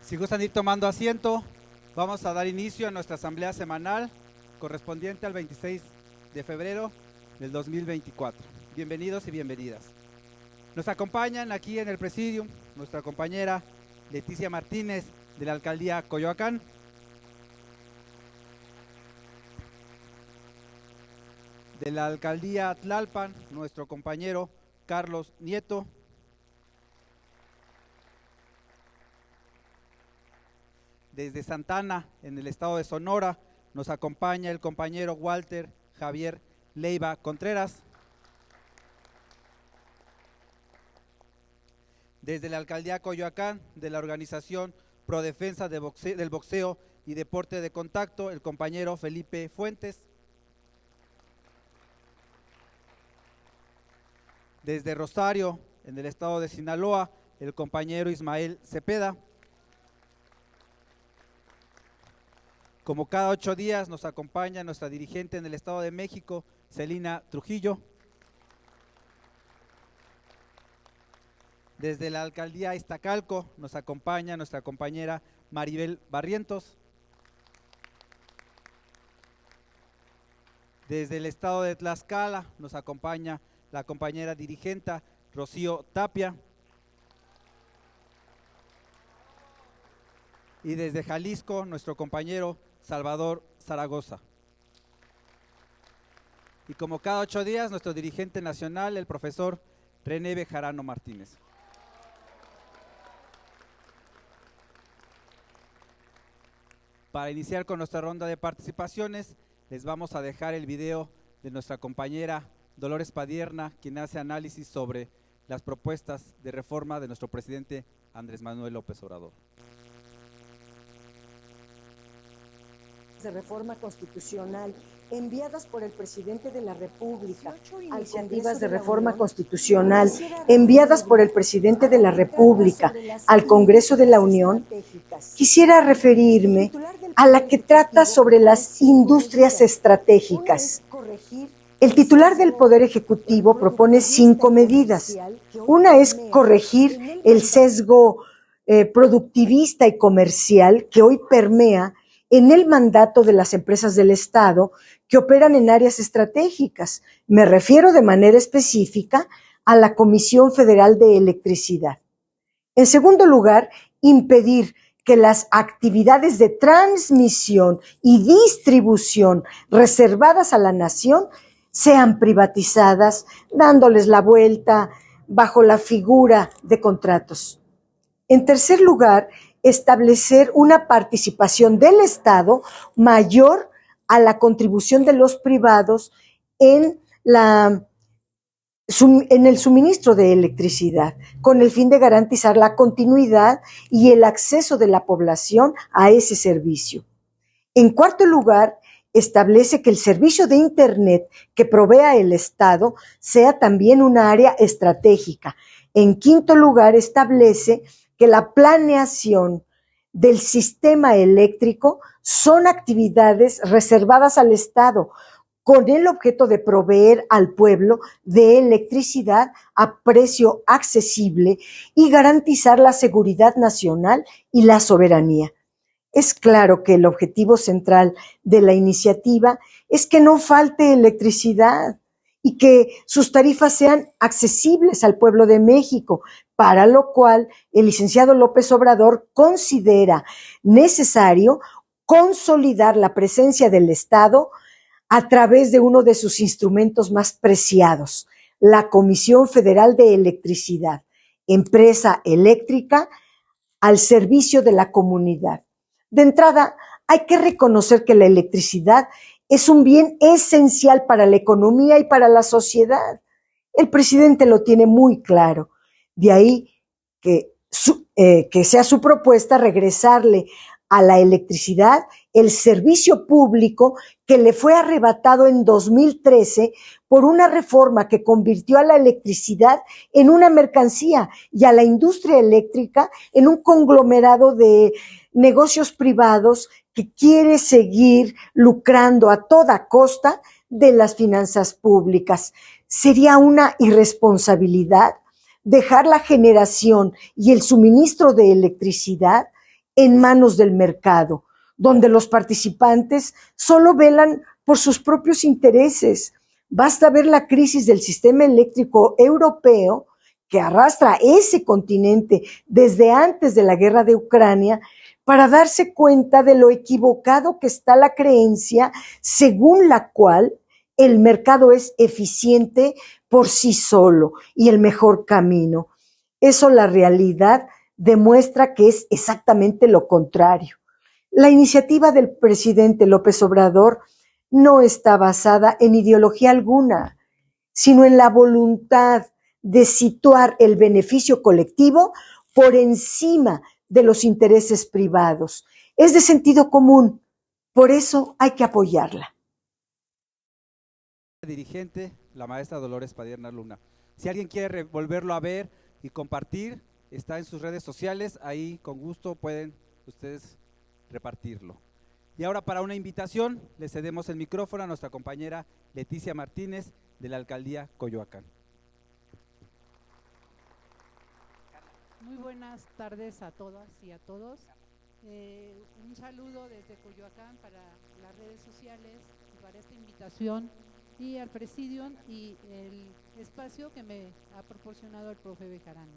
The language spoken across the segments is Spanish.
Si gustan ir tomando asiento, vamos a dar inicio a nuestra asamblea semanal correspondiente al 26 de febrero del 2024. Bienvenidos y bienvenidas. Nos acompañan aquí en el presidium nuestra compañera Leticia Martínez de la alcaldía Coyoacán, de la alcaldía Tlalpan, nuestro compañero Carlos Nieto, desde Santana, en el estado de Sonora, nos acompaña el compañero Walter Javier Leiva Contreras. Desde la alcaldía Coyoacán, de la organización Prodefensa del Boxeo y Deporte de Contacto, el compañero Felipe Fuentes. Desde Rosario, en el estado de Sinaloa, el compañero Ismael Cepeda. Como cada 8 días nos acompaña nuestra dirigente en el Estado de México, Celina Trujillo. Desde la alcaldía Iztacalco nos acompaña nuestra compañera Maribel Barrientos. Desde el estado de Tlaxcala nos acompaña la compañera dirigente Rocío Tapia. Y desde Jalisco nuestro compañero Salvador Zaragoza. Y como cada 8 días, nuestro dirigente nacional, el profesor René Bejarano Martínez. Para iniciar con nuestra ronda de participaciones, les vamos a dejar el video de nuestra compañera Dolores Padierna, quien hace análisis sobre las propuestas de reforma de nuestro presidente Andrés Manuel López Obrador. De reforma constitucional enviadas por el presidente de la República al Congreso de reforma constitucional enviadas por el presidente de la República al Congreso de la Unión, quisiera referirme a la que trata sobre las industrias estratégicas. El titular del Poder Ejecutivo propone 5 medidas. Una es corregir el sesgo productivista y comercial que hoy permea en el mandato de las empresas del Estado que operan en áreas estratégicas. Me refiero de manera específica a la Comisión Federal de Electricidad. En segundo lugar, impedir que las actividades de transmisión y distribución reservadas a la nación sean privatizadas, dándoles la vuelta bajo la figura de contratos. En tercer lugar, establecer una participación del Estado mayor a la contribución de los privados en el suministro de electricidad, con el fin de garantizar la continuidad y el acceso de la población a ese servicio. En cuarto lugar, establece que el servicio de Internet que provea el Estado sea también una área estratégica. En quinto lugar, establece que la planeación del sistema eléctrico son actividades reservadas al Estado con el objeto de proveer al pueblo de electricidad a precio accesible y garantizar la seguridad nacional y la soberanía. Es claro que el objetivo central de la iniciativa es que no falte electricidad y que sus tarifas sean accesibles al pueblo de México, para lo cual el licenciado López Obrador considera necesario consolidar la presencia del Estado a través de uno de sus instrumentos más preciados, la Comisión Federal de Electricidad, empresa eléctrica al servicio de la comunidad. De entrada, hay que reconocer que la electricidad es un bien esencial para la economía y para la sociedad. El presidente lo tiene muy claro. De ahí que sea su propuesta regresarle a la electricidad el servicio público que le fue arrebatado en 2013 por una reforma que convirtió a la electricidad en una mercancía y a la industria eléctrica en un conglomerado de negocios privados que quiere seguir lucrando a toda costa de las finanzas públicas. Sería una irresponsabilidad dejar la generación y el suministro de electricidad en manos del mercado, donde los participantes solo velan por sus propios intereses. Basta ver la crisis del sistema eléctrico europeo que arrastra ese continente desde antes de la guerra de Ucrania para darse cuenta de lo equivocado que está la creencia según la cual el mercado es eficiente por sí solo y el mejor camino. Eso la realidad demuestra que es exactamente lo contrario. La iniciativa del presidente López Obrador no está basada en ideología alguna, sino en la voluntad de situar el beneficio colectivo por encima de los intereses privados. Es de sentido común, por eso hay que apoyarla. Dirigente, la maestra Dolores Padierna Luna. Si alguien quiere volverlo a ver y compartir, está en sus redes sociales, ahí con gusto pueden ustedes repartirlo. Y ahora para una invitación le cedemos el micrófono a nuestra compañera Leticia Martínez de la Alcaldía Coyoacán. Muy buenas tardes a todas y a todos. Un saludo desde Coyoacán para las redes sociales, para esta invitación y al Presidium y el espacio que me ha proporcionado el profe Bejarano.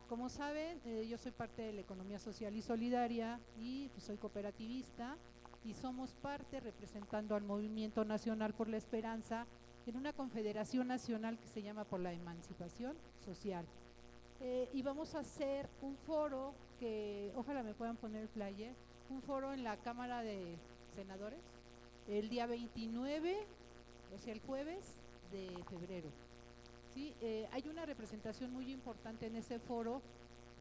Como saben, yo soy parte de la economía social y solidaria y soy cooperativista y somos parte representando al Movimiento Nacional por la Esperanza en una confederación nacional que se llama Por la Emancipación Social. Y vamos a hacer un foro que, ojalá me puedan poner el flyer, un foro en la Cámara de Senadores el día 29, o sea el jueves de febrero. ¿Sí? Hay una representación muy importante en ese foro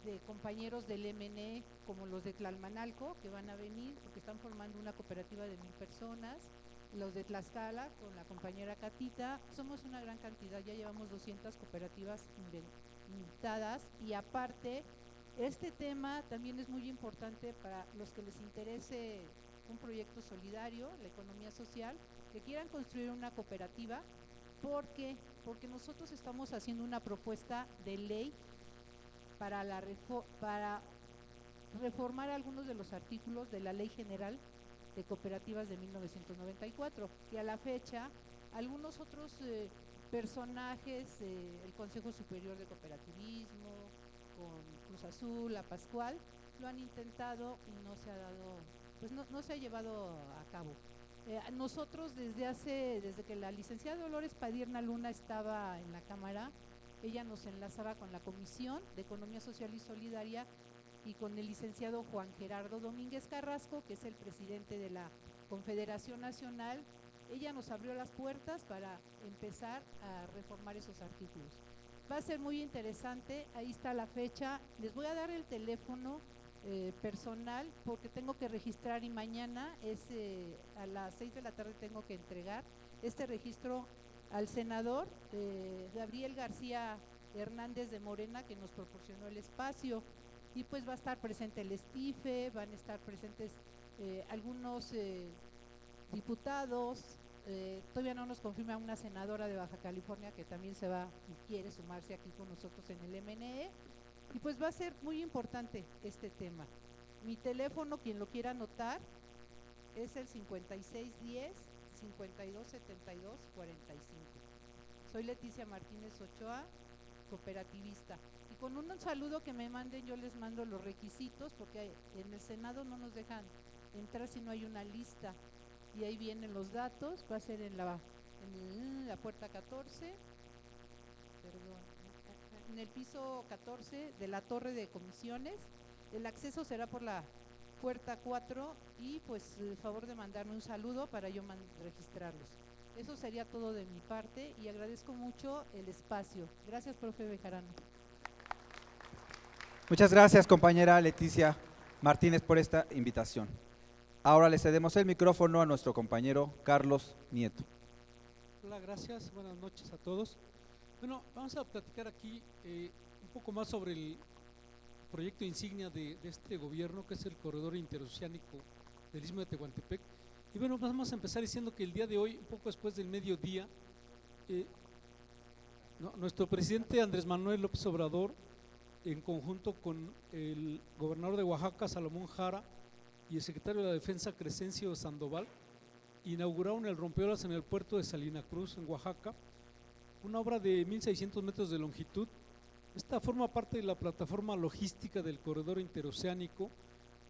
de compañeros del MNE como los de Tlalmanalco que van a venir porque están formando una cooperativa de 1000 personas, los de Tlaxcala con la compañera Catita, somos una gran cantidad, ya llevamos 200 cooperativas invitadas y aparte este tema también es muy importante para los que les interese un proyecto solidario, la economía social, que quieran construir una cooperativa. ¿Por qué? Porque nosotros estamos haciendo una propuesta de ley para reformar algunos de los artículos de la Ley General de Cooperativas de 1994, que a la fecha algunos otros personajes, el Consejo Superior de Cooperativismo, con Cruz Azul, La Pascual, lo han intentado y no se ha dado, pues no se ha llevado a cabo. Nosotros desde que la licenciada Dolores Padierna Luna estaba en la Cámara, ella nos enlazaba con la Comisión de Economía Social y Solidaria y con el licenciado Juan Gerardo Domínguez Carrasco, que es el presidente de la Confederación Nacional. Ella nos abrió las puertas para empezar a reformar esos artículos. Va a ser muy interesante, ahí está la fecha. Les voy a dar el teléfono personal porque tengo que registrar y mañana a las 6 de la tarde tengo que entregar este registro al senador Gabriel García Hernández de Morena, que nos proporcionó el espacio, y pues va a estar presente el Estife, van a estar presentes algunos diputados, todavía no nos confirma una senadora de Baja California que también se va y quiere sumarse aquí con nosotros en el MNE, y pues va a ser muy importante este tema. Mi teléfono, quien lo quiera anotar, es el 5610 5272 45. Soy Leticia Martínez Ochoa, cooperativista. Y con un saludo que me manden, yo les mando los requisitos, porque en el Senado no nos dejan entrar si no hay una lista. Y ahí vienen los datos, va a ser en la puerta 14, en el piso 14 de la torre de comisiones. El acceso será por la puerta 4 y pues el favor de mandarme un saludo para yo registrarlos. Eso sería todo de mi parte y agradezco mucho el espacio. Gracias, profe Bejarano. Muchas gracias, compañera Leticia Martínez, por esta invitación. Ahora le cedemos el micrófono a nuestro compañero Carlos Nieto. Hola, gracias. Buenas noches a todos. Bueno, vamos a platicar aquí un poco más sobre el proyecto insignia de este gobierno, que es el Corredor Interoceánico del Istmo de Tehuantepec. Y bueno, vamos a empezar diciendo que el día de hoy, un poco después del mediodía, nuestro presidente Andrés Manuel López Obrador en conjunto con el gobernador de Oaxaca, Salomón Jara, y el secretario de la Defensa, Crescencio Sandoval, inauguraron el rompeolas en el puerto de Salina Cruz, en Oaxaca, una obra de 1.600 metros de longitud. Esta forma parte de la plataforma logística del corredor interoceánico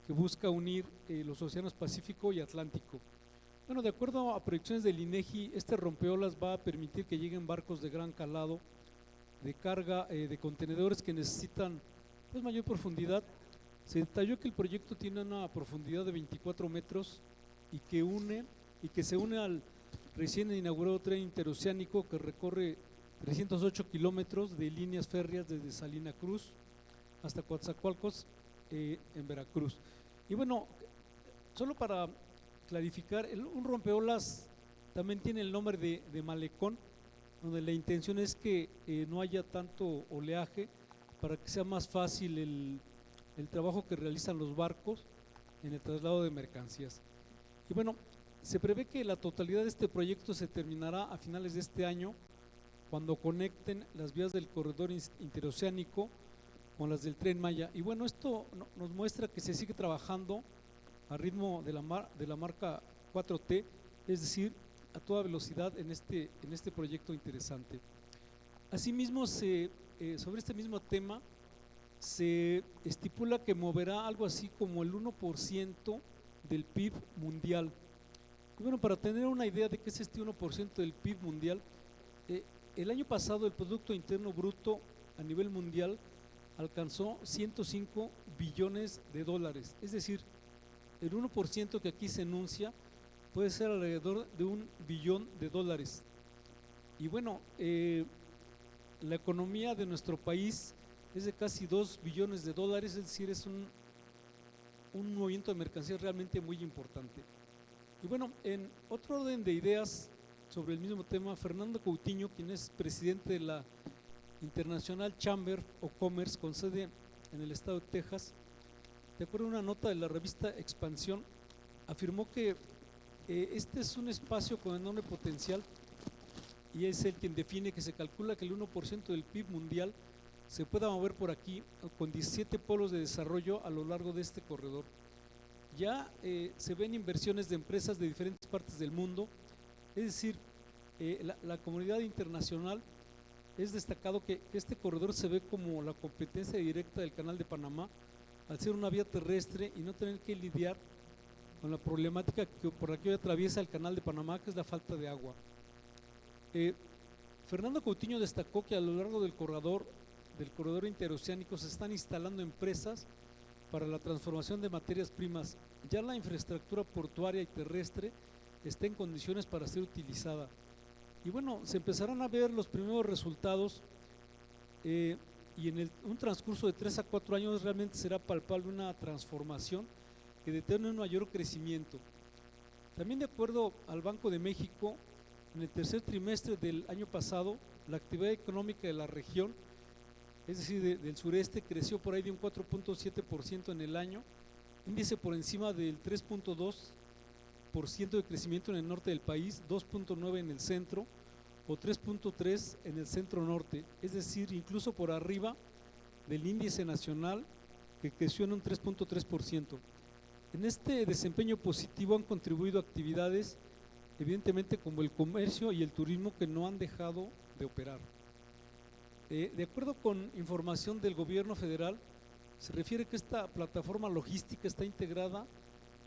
que busca unir los océanos Pacífico y Atlántico. Bueno, de acuerdo a proyecciones del INEGI, este rompeolas va a permitir que lleguen barcos de gran calado, de carga, de contenedores que necesitan pues mayor profundidad. Se detalló que el proyecto tiene una profundidad de 24 metros y que se une al recién inaugurado tren interoceánico que recorre 308 kilómetros de líneas férreas desde Salina Cruz hasta Coatzacoalcos, en Veracruz. Y bueno, solo para clarificar, un rompeolas también tiene el nombre de malecón, donde la intención es que no haya tanto oleaje para que sea más fácil el trabajo que realizan los barcos en el traslado de mercancías. Y bueno, se prevé que la totalidad de este proyecto se terminará a finales de este año, cuando conecten las vías del corredor interoceánico con las del Tren Maya. Y bueno, esto nos muestra que se sigue trabajando a ritmo de la marca 4T, es decir, a toda velocidad en este proyecto interesante. Asimismo, sobre este mismo tema, se estipula que moverá algo así como el 1% del PIB mundial. Y bueno, para tener una idea de qué es este 1% del PIB mundial, el año pasado el Producto Interno Bruto a nivel mundial alcanzó 105 billones de dólares, es decir, el 1% que aquí se enuncia puede ser alrededor de $1 billón. Y bueno, la economía de nuestro país es de casi 2 billones de dólares, es decir, es un movimiento de mercancías realmente muy importante. Y bueno, en otro orden de ideas sobre el mismo tema, Fernando Coutinho, quien es presidente de la International Chamber of Commerce con sede en el estado de Texas, de acuerdo a una nota de la revista Expansión, afirmó que este es un espacio con enorme potencial y es el quien define que se calcula que el 1% del PIB mundial se pueda mover por aquí, con 17 polos de desarrollo a lo largo de este corredor. Ya se ven inversiones de empresas de diferentes partes del mundo, es decir, la comunidad internacional. Es destacado que este corredor se ve como la competencia directa del Canal de Panamá, al ser una vía terrestre y no tener que lidiar con la problemática por la que hoy atraviesa el Canal de Panamá, que es la falta de agua. Fernando Coutinho destacó que a lo largo del corredor interoceánico se están instalando empresas para la transformación de materias primas. Ya la infraestructura portuaria y terrestre está en condiciones para ser utilizada. Y bueno, se empezarán a ver los primeros resultados y en un transcurso de 3 a 4 años realmente será palpable una transformación que determine un mayor crecimiento. También de acuerdo al Banco de México, en el tercer trimestre del año pasado, la actividad económica de la región, es decir, del sureste, creció por ahí de un 4.7% en el año, índice por encima del 3.2% de crecimiento en el norte del país, 2.9% en el centro o 3.3% en el centro norte, es decir, incluso por arriba del índice nacional que creció en un 3.3%. En este desempeño positivo han contribuido actividades evidentemente como el comercio y el turismo que no han dejado de operar. De acuerdo con información del gobierno federal, se refiere que esta plataforma logística está integrada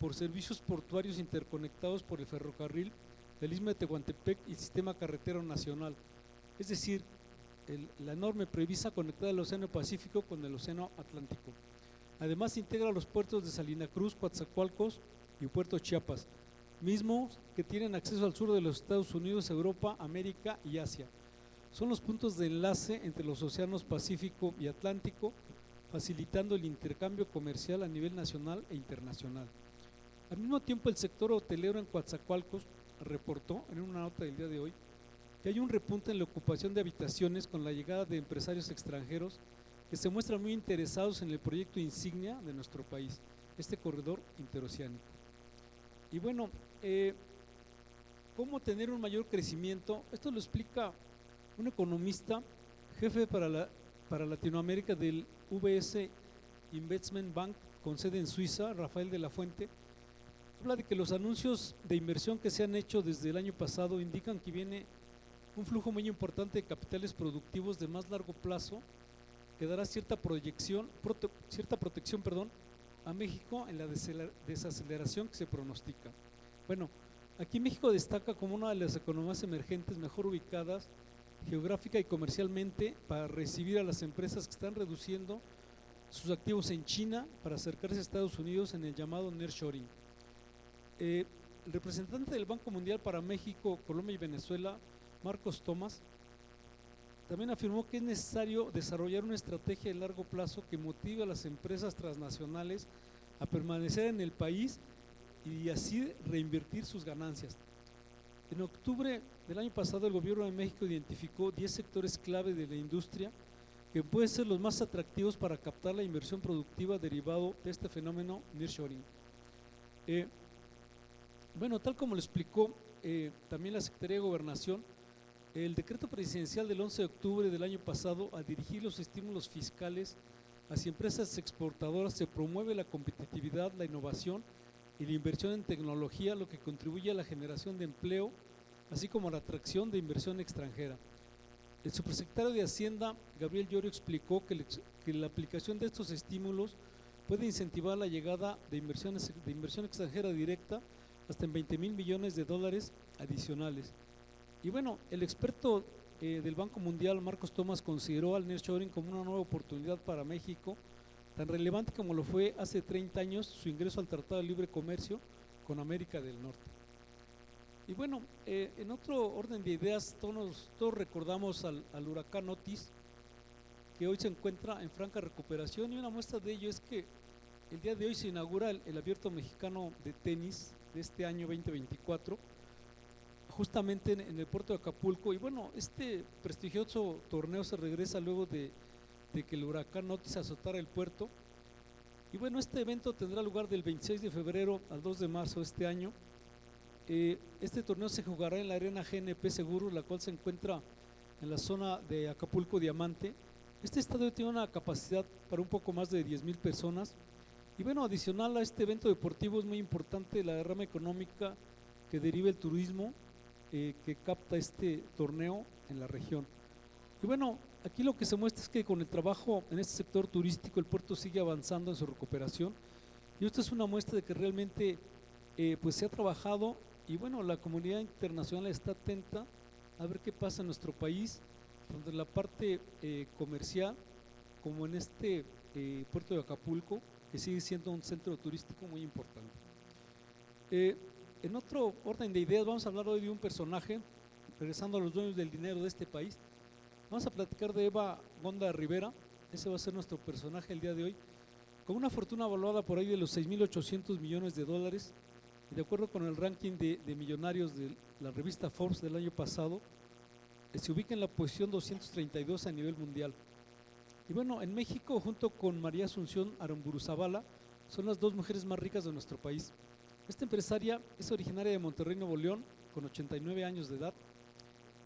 por servicios portuarios interconectados por el ferrocarril del Istmo de Tehuantepec y Sistema Carretero Nacional, es decir, la enorme previsa conectada al Océano Pacífico con el Océano Atlántico. Además integra los puertos de Salina Cruz, Coatzacoalcos y Puerto Chiapas, mismos que tienen acceso al sur de los Estados Unidos, Europa, América y Asia. Son los puntos de enlace entre los océanos Pacífico y Atlántico, facilitando el intercambio comercial a nivel nacional e internacional. Al mismo tiempo, el sector hotelero en Coatzacoalcos reportó en una nota del día de hoy que hay un repunte en la ocupación de habitaciones con la llegada de empresarios extranjeros que se muestran muy interesados en el proyecto insignia de nuestro país, este corredor interoceánico. Y bueno, ¿cómo tener un mayor crecimiento? Esto lo explica un economista, jefe para Latinoamérica del VS Investment Bank con sede en Suiza, Rafael de la Fuente, habla de que los anuncios de inversión que se han hecho desde el año pasado indican que viene un flujo muy importante de capitales productivos de más largo plazo que dará cierta protección a México en la desaceleración que se pronostica. Bueno, aquí México destaca como una de las economías emergentes mejor ubicadas geográfica y comercialmente para recibir a las empresas que están reduciendo sus activos en China para acercarse a Estados Unidos en el llamado nearshoring. El representante del Banco Mundial para México, Colombia y Venezuela, Marcos Tomás, también afirmó que es necesario desarrollar una estrategia de largo plazo que motive a las empresas transnacionales a permanecer en el país y así reinvertir sus ganancias. En octubre del año pasado, el gobierno de México identificó 10 sectores clave de la industria que pueden ser los más atractivos para captar la inversión productiva derivado de este fenómeno nearshoring. Bueno, tal como lo explicó también la Secretaría de Gobernación, el decreto presidencial del 11 de octubre del año pasado, al dirigir los estímulos fiscales hacia empresas exportadoras, se promueve la competitividad, la innovación y la inversión en tecnología, lo que contribuye a la generación de empleo, así como a la atracción de inversión extranjera. El subsecretario de Hacienda, Gabriel Llorio, explicó que la aplicación de estos estímulos puede incentivar la llegada de inversión extranjera directa hasta en 20,000 millones de dólares adicionales. Y bueno, el experto del Banco Mundial, Marcos Tomás, consideró al nearshoring como una nueva oportunidad para México, tan relevante como lo fue hace 30 años su ingreso al Tratado de Libre Comercio con América del Norte. Y bueno, en otro orden de ideas, todos recordamos al huracán Otis, que hoy se encuentra en franca recuperación, y una muestra de ello es que el día de hoy se inaugura el Abierto Mexicano de Tenis de este año 2024, justamente en el puerto de Acapulco. Y bueno, este prestigioso torneo se regresa luego de que el huracán Otis azotara el puerto. Y bueno, este evento tendrá lugar del 26 de febrero al 2 de marzo de este año. Este torneo se jugará en la arena GNP Seguros, la cual se encuentra en la zona de Acapulco Diamante. Este estadio tiene una capacidad para un poco más de 10,000 personas. Y bueno, adicional a este evento deportivo, es muy importante la derrama económica que deriva el turismo que capta este torneo en la región. Y bueno, aquí lo que se muestra es que con el trabajo en este sector turístico, el puerto sigue avanzando en su recuperación, y esto es una muestra de que realmente pues se ha trabajado. Y bueno, la comunidad internacional está atenta a ver qué pasa en nuestro país, tanto en la parte comercial como en este puerto de Acapulco, que sigue siendo un centro turístico muy importante. En otro orden de ideas, vamos a hablar hoy de un personaje, regresando a los dueños del dinero de este país. Vamos a platicar de Eva Gonda Rivera. Ese va a ser nuestro personaje el día de hoy, con una fortuna valuada por ahí de los 6,800 millones de dólares, y de acuerdo con el ranking de millonarios de la revista Forbes del año pasado, se ubica en la posición 232 a nivel mundial. Y bueno, en México, junto con María Asunción Aramburu-Zavala, son las dos mujeres más ricas de nuestro país. Esta empresaria es originaria de Monterrey, Nuevo León, con 89 años de edad.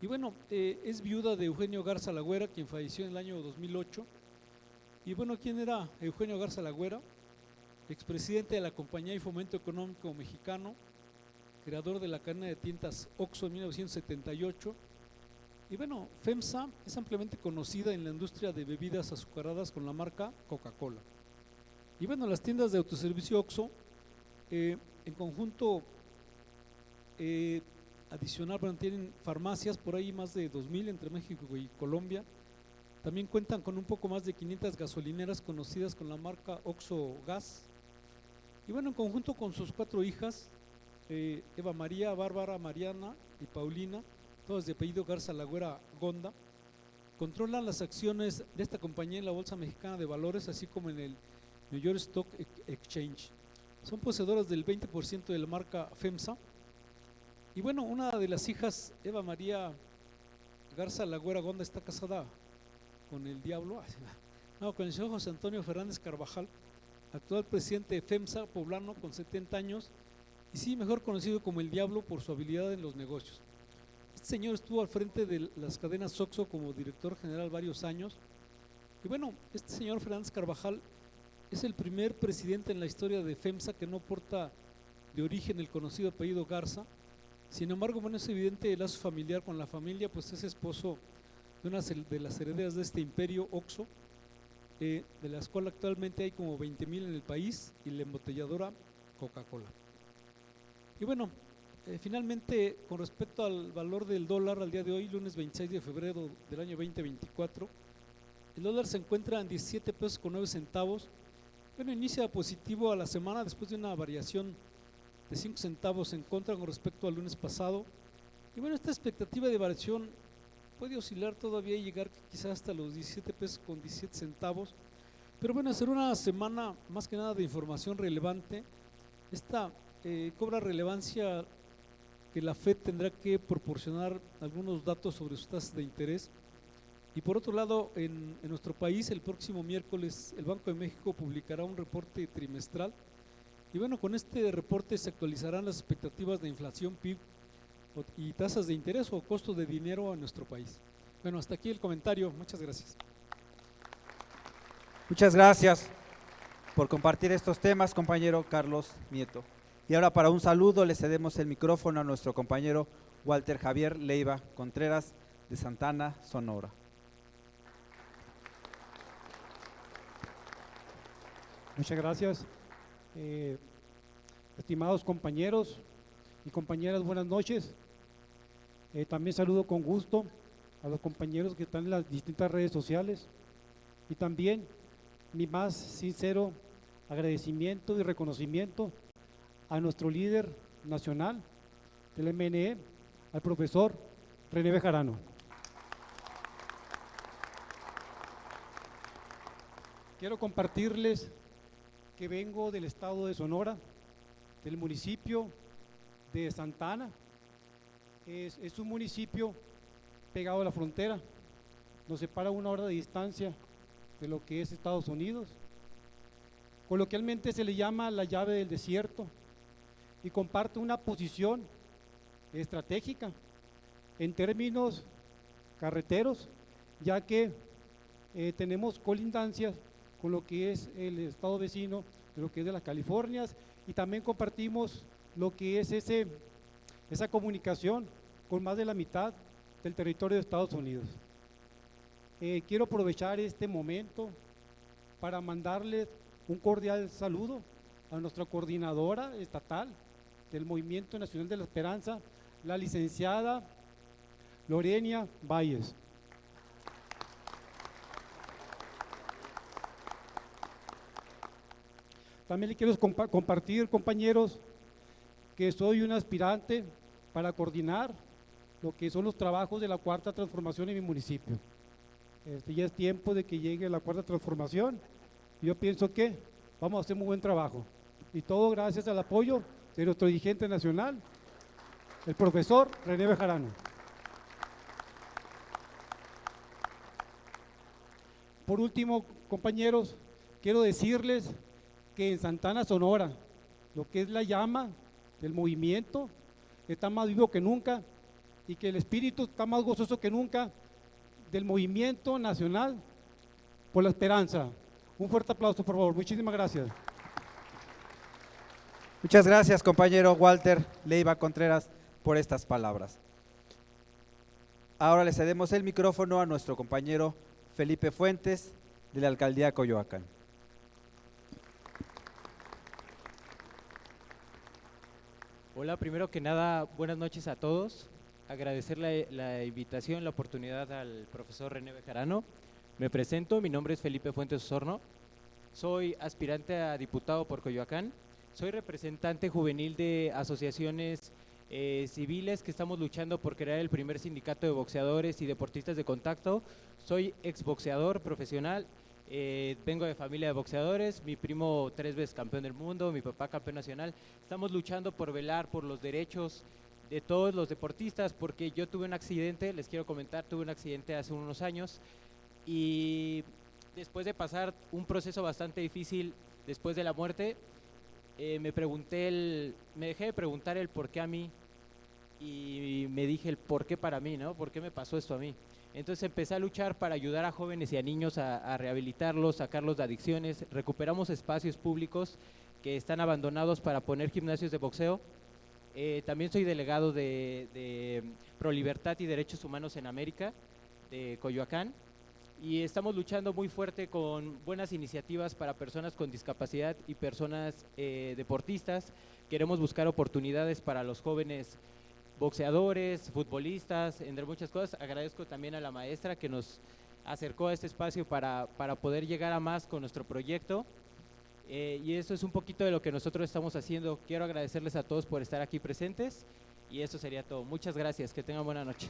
Y bueno, es viuda de Eugenio Garza Lagüera, quien falleció en el año 2008. Y bueno, ¿quién era Eugenio Garza Lagüera? Expresidente de la Compañía y Fomento Económico Mexicano, creador de la cadena de tiendas Oxxo en 1978. Y bueno, FEMSA es ampliamente conocida en la industria de bebidas azucaradas con la marca Coca-Cola. Y bueno, las tiendas de autoservicio Oxxo, en conjunto adicional, bueno, tienen farmacias, por ahí más de 2,000 entre México y Colombia. También cuentan con un poco más de 500 gasolineras conocidas con la marca Oxxo Gas. Y bueno, en conjunto con sus 4 hijas, Eva María, Bárbara, Mariana y Paulina, todas de apellido Garza Lagüera Gonda, controlan las acciones de esta compañía en la Bolsa Mexicana de Valores, así como en el New York Stock Exchange. Son poseedoras del 20% de la marca FEMSA. Y bueno, una de las hijas, Eva María Garza Lagüera Gonda, está casada con el diablo, no, con el señor José Antonio Fernández Carvajal, actual presidente de FEMSA poblano, con 70 años, y sí, mejor conocido como el diablo por su habilidad en los negocios. Este señor estuvo al frente de las cadenas Oxxo como director general varios años. Y bueno, este señor Fernández Carvajal es el primer presidente en la historia de FEMSA que no porta de origen el conocido apellido Garza. Sin embargo, bueno, es evidente el lazo familiar con la familia, pues es esposo de una de las herederas de este imperio, OXXO, de las cuales actualmente hay como 20,000 en el país, y la embotelladora Coca-Cola. Y bueno, finalmente, con respecto al valor del dólar al día de hoy, lunes 26 de febrero del año 2024, el dólar se encuentra en 17 pesos con 9 centavos. Bueno, inicia positivo a la semana después de una variación de 5 centavos en contra con respecto al lunes pasado. Y bueno, esta expectativa de variación puede oscilar todavía y llegar quizás hasta los 17 pesos con 17 centavos. Pero bueno, será una semana más que nada de información relevante. Esta cobra relevancia que la FED tendrá que proporcionar algunos datos sobre sus tasas de interés. Y por otro lado, en nuestro país, el próximo miércoles, el Banco de México publicará un reporte trimestral. Y bueno, con este reporte se actualizarán las expectativas de inflación, PIB y tasas de interés o costo de dinero en nuestro país. Bueno, hasta aquí el comentario. Muchas gracias. Muchas gracias por compartir estos temas, compañero Carlos Nieto. Y ahora, para un saludo, le cedemos el micrófono a nuestro compañero Walter Javier Leiva Contreras, de Santana, Sonora. Muchas gracias. Estimados compañeros y compañeras, buenas noches. También saludo con gusto a los compañeros que están en las distintas redes sociales, y también mi más sincero agradecimiento y reconocimiento a nuestro líder nacional del MNE, al profesor René Bejarano. Quiero compartirles que vengo del estado de Sonora, del municipio de Santana. Es un municipio pegado a la frontera, nos separa 1 hora de distancia de lo que es Estados Unidos. Coloquialmente se le llama la llave del desierto, y comparte una posición estratégica en términos carreteros, ya que tenemos colindancias con lo que es el estado vecino de lo que es de las Californias, y también compartimos lo que es esa comunicación con más de la mitad del territorio de Estados Unidos. Quiero aprovechar este momento para mandarles un cordial saludo a nuestra coordinadora estatal del Movimiento Nacional de la Esperanza, la licenciada Lorenia Valles. También le quiero compartir, compañeros, que soy un aspirante para coordinar lo que son los trabajos de la Cuarta Transformación en mi municipio. Ya es tiempo de que llegue la Cuarta Transformación. Yo pienso que vamos a hacer muy buen trabajo, y todo gracias al apoyo de nuestro dirigente nacional, el profesor René Bejarano. Por último, compañeros, quiero decirles que en Santana, Sonora, lo que es la llama del movimiento está más vivo que nunca, y que el espíritu está más gozoso que nunca del movimiento nacional por la esperanza. Un fuerte aplauso, por favor. Muchísimas gracias. Muchas gracias, compañero Walter Leiva Contreras, por estas palabras. Ahora le cedemos el micrófono a nuestro compañero Felipe Fuentes, de la Alcaldía Coyoacán. Hola, primero que nada, buenas noches a todos. Agradecer la invitación, la oportunidad al profesor René Bejarano. Me presento, mi nombre es Felipe Fuentes Osorno, soy aspirante a diputado por Coyoacán, soy representante juvenil de asociaciones civiles que estamos luchando por crear el primer sindicato de boxeadores y deportistas de contacto. Soy exboxeador profesional, vengo de familia de boxeadores, mi primo 3 veces campeón del mundo, mi papá campeón nacional. Estamos luchando por velar por los derechos de todos los deportistas, porque yo tuve un accidente, les quiero comentar, tuve un accidente hace unos años, y después de pasar un proceso bastante difícil después de la muerte, me dejé de preguntar el por qué a mí, y me dije el por qué para mí, ¿no? ¿Por qué me pasó esto a mí? Entonces empecé a luchar para ayudar a jóvenes y a niños a rehabilitarlos, sacarlos de adicciones. Recuperamos espacios públicos que están abandonados para poner gimnasios de boxeo. También soy delegado de Pro Libertad y Derechos Humanos en América, de Coyoacán, y estamos luchando muy fuerte con buenas iniciativas para personas con discapacidad y personas deportistas. Queremos buscar oportunidades para los jóvenes boxeadores, futbolistas, entre muchas cosas. Agradezco también a la maestra que nos acercó a este espacio para poder llegar a más con nuestro proyecto. Y eso es un poquito de lo que nosotros estamos haciendo. Quiero agradecerles a todos por estar aquí presentes y eso sería todo. Muchas gracias, que tengan buena noche.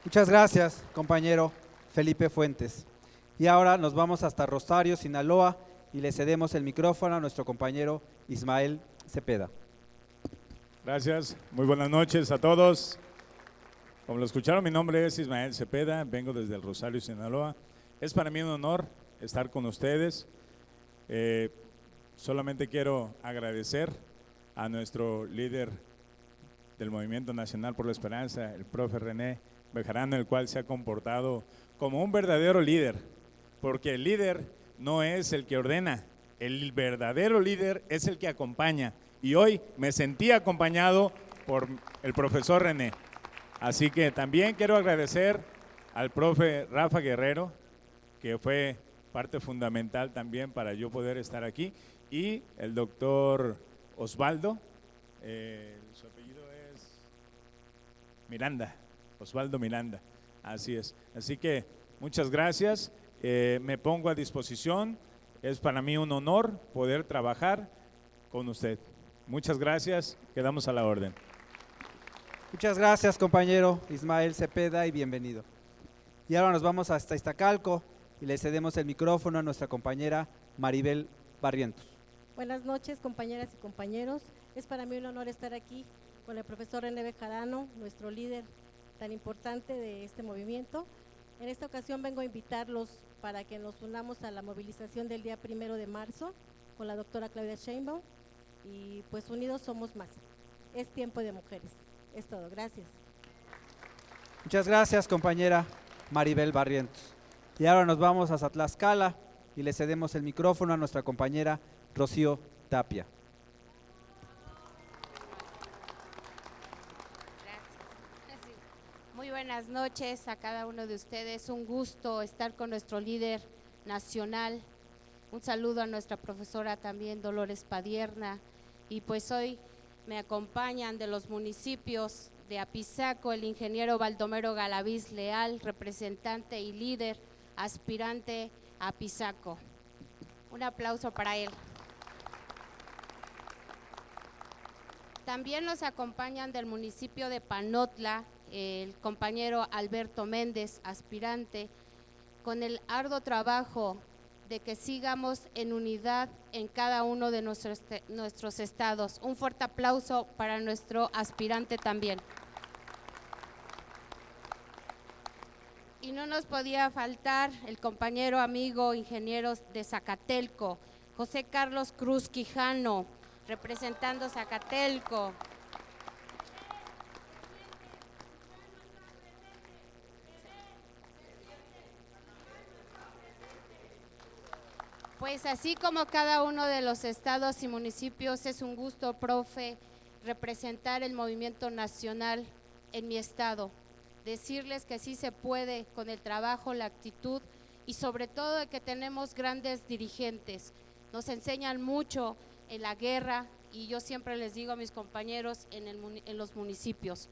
Muchas gracias, compañero Felipe Fuentes. Y ahora nos vamos hasta Rosario, Sinaloa, y le cedemos el micrófono a nuestro compañero Ismael Cepeda. Gracias, muy buenas noches a todos. Como lo escucharon, mi nombre es Ismael Cepeda, vengo desde el Rosario, Sinaloa. Es para mí un honor estar con ustedes. Solamente quiero agradecer a nuestro líder del Movimiento Nacional por la Esperanza, el profe René Bejarano, el cual se ha comportado como un verdadero líder, porque el líder no es el que ordena, el verdadero líder es el que acompaña. Y hoy me sentí acompañado por el profesor René. Así que también quiero agradecer al profe Rafa Guerrero, que fue parte fundamental también para yo poder estar aquí, y el doctor Osvaldo, su apellido es Miranda, Osvaldo Miranda, así es. Así que muchas gracias, me pongo a disposición, es para mí un honor poder trabajar con usted. Muchas gracias, quedamos a la orden. Muchas gracias, compañero Ismael Cepeda, y bienvenido. Y ahora nos vamos hasta Iztacalco y le cedemos el micrófono a nuestra compañera Maribel Barrientos. Buenas noches, compañeras y compañeros. Es para mí un honor estar aquí con el profesor René Bejarano, nuestro líder tan importante de este movimiento. En esta ocasión vengo a invitarlos para que nos unamos a la movilización del día 1 de marzo con la doctora Claudia Sheinbaum, y pues unidos somos más. Es tiempo de mujeres. Es todo. Gracias. Muchas gracias, compañera Maribel Barrientos. Y ahora nos vamos a Tlaxcala y le cedemos el micrófono a nuestra compañera Rocío Tapia. Gracias. Muy buenas noches a cada uno de ustedes. Un gusto estar con nuestro líder nacional. Un saludo a nuestra profesora también, Dolores Padierna. Y pues hoy me acompañan de los municipios de Apizaco el ingeniero Baldomero Galaviz Leal, representante y líder aspirante a Apizaco. Un aplauso para él. También nos acompañan del municipio de Panotla el compañero Alberto Méndez, aspirante, con el arduo trabajo de que sigamos en unidad en cada uno de nuestros estados. Un fuerte aplauso para nuestro aspirante también. Y no nos podía faltar el compañero amigo ingeniero de Zacatelco, José Carlos Cruz Quijano, representando Zacatelco. Pues así como cada uno de los estados y municipios, es un gusto, profe, representar el movimiento nacional en mi estado. Decirles que sí se puede con el trabajo, la actitud y sobre todo de que tenemos grandes dirigentes. Nos enseñan mucho en la guerra y yo siempre les digo a mis compañeros en los municipios,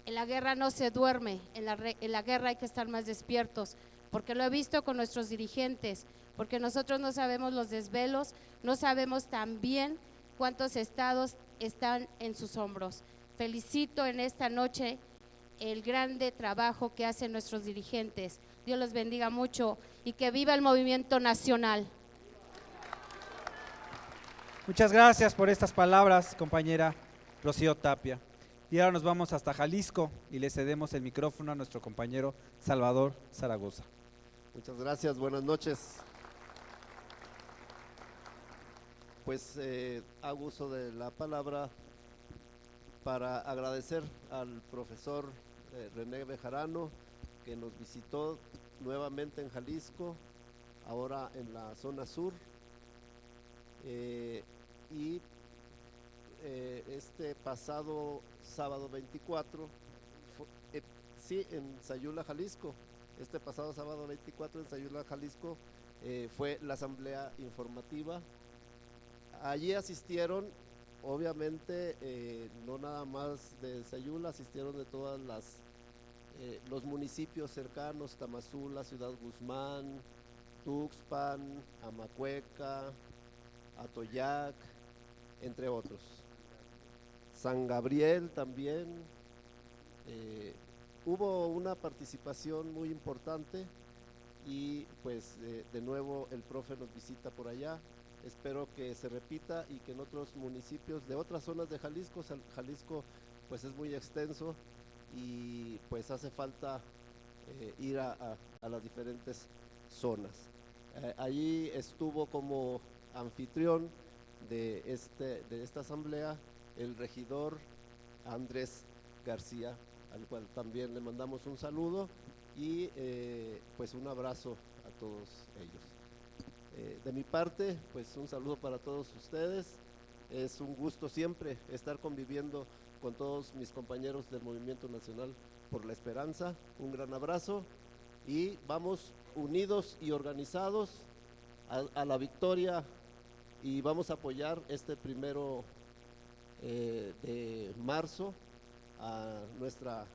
en la guerra no se duerme, en la guerra hay que estar más despiertos, porque lo he visto con nuestros dirigentes, porque nosotros no sabemos los desvelos, no sabemos también cuántos estados están en sus hombros. Felicito en esta noche el grande trabajo que hacen nuestros dirigentes. Dios los bendiga mucho y que viva el movimiento nacional. Muchas gracias por estas palabras, compañera Rocío Tapia. Y ahora nos vamos hasta Jalisco y le cedemos el micrófono a nuestro compañero Salvador Zaragoza. Muchas gracias, buenas noches. Pues hago uso de la palabra para agradecer al profesor René Bejarano, que nos visitó nuevamente en Jalisco, ahora en la zona sur. Este pasado sábado 24, en Sayula, Jalisco, este pasado sábado 24 en Sayula, Jalisco, fue la asamblea informativa. Allí asistieron, obviamente, no nada más de Sayula, asistieron de todas los municipios cercanos: Tamazula, Ciudad Guzmán, Tuxpan, Amacueca, Atoyac, entre otros. San Gabriel también. Hubo una participación muy importante y pues de nuevo el profe nos visita por allá. Espero que se repita y que en otros municipios de otras zonas de Jalisco. Jalisco pues es muy extenso y pues hace falta ir a las diferentes zonas. Allí estuvo como anfitrión de esta asamblea el regidor Andrés García, al cual también le mandamos un saludo y pues un abrazo a todos ellos. De mi parte, pues un saludo para todos ustedes. Es un gusto siempre estar conviviendo con todos mis compañeros del Movimiento Nacional por la Esperanza. Un gran abrazo y vamos unidos y organizados a la victoria, y vamos a apoyar este 1 de marzo a nuestra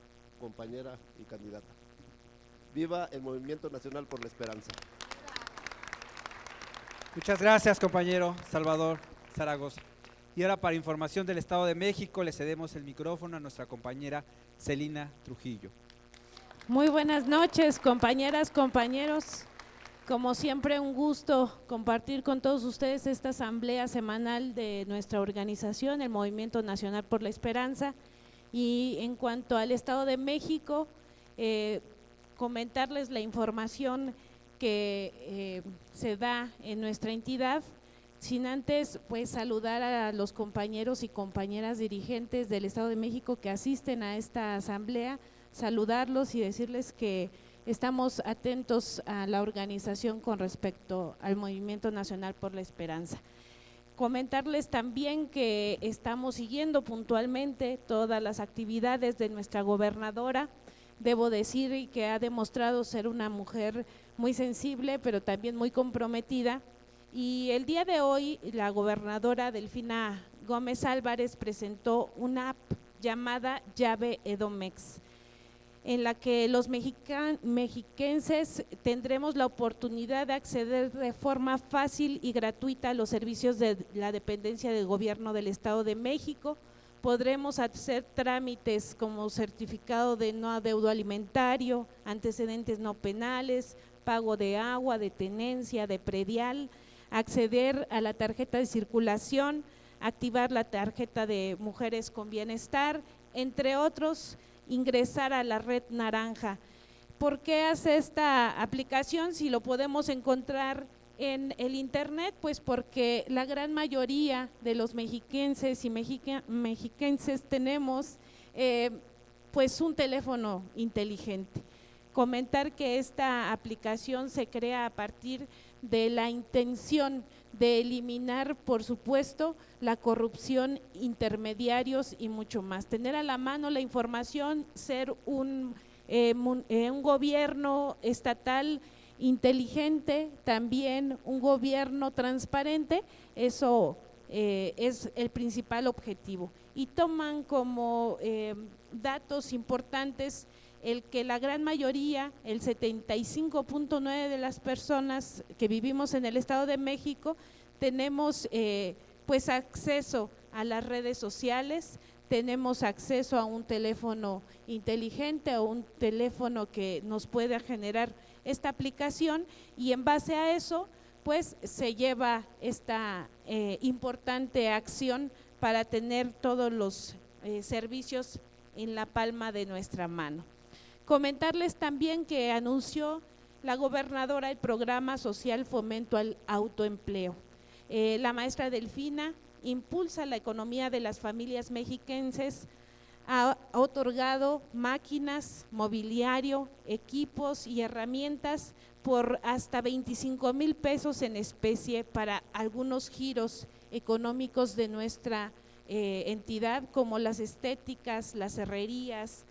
compañera y candidata. Viva el Movimiento Nacional por la Esperanza. Muchas gracias, compañero Salvador Zaragoza. Y ahora, para información del Estado de México, le cedemos el micrófono a nuestra compañera Celina Trujillo. Muy buenas noches, compañeras, compañeros. Como siempre, un gusto compartir con todos ustedes esta asamblea semanal de nuestra organización, el Movimiento Nacional por la Esperanza. Y en cuanto al Estado de México, comentarles la información que se da en nuestra entidad, sin antes pues saludar a los compañeros y compañeras dirigentes del Estado de México que asisten a esta asamblea, saludarlos y decirles que estamos atentos a la organización con respecto al Movimiento Nacional por la Esperanza. Comentarles también que estamos siguiendo puntualmente todas las actividades de nuestra gobernadora. Debo decir que ha demostrado ser una mujer muy sensible, pero también muy comprometida. Y el día de hoy, la gobernadora Delfina Gómez Álvarez presentó una app llamada Llave Edomex, en la que los mexiquenses tendremos la oportunidad de acceder de forma fácil y gratuita a los servicios de la dependencia del gobierno del Estado de México. Podremos hacer trámites como certificado de no adeudo alimentario, antecedentes no penales, pago de agua, de tenencia, de predial, acceder a la tarjeta de circulación, activar la tarjeta de Mujeres con Bienestar, entre otros, ingresar a la Red Naranja. ¿Por qué hace esta aplicación si lo podemos encontrar en el internet? Pues porque la gran mayoría de los mexiquenses y mexiquenses tenemos pues un teléfono inteligente. Comentar que esta aplicación se crea a partir de la intención de eliminar, por supuesto, la corrupción, intermediarios y mucho más. Tener a la mano la información, ser un gobierno estatal inteligente, también un gobierno transparente, eso es el principal objetivo. Y toman como datos importantes el que la gran mayoría, el 75.9% de las personas que vivimos en el Estado de México, tenemos pues acceso a las redes sociales, tenemos acceso a un teléfono inteligente o un teléfono que nos pueda generar esta aplicación, y en base a eso pues se lleva esta importante acción para tener todos los servicios en la palma de nuestra mano. Comentarles también que anunció la gobernadora el programa social Fomento al Autoempleo. La maestra Delfina impulsa la economía de las familias mexiquenses ha otorgado máquinas, mobiliario, equipos y herramientas por hasta 25,000 pesos en especie para algunos giros económicos de nuestra entidad, como las estéticas, las herrerías,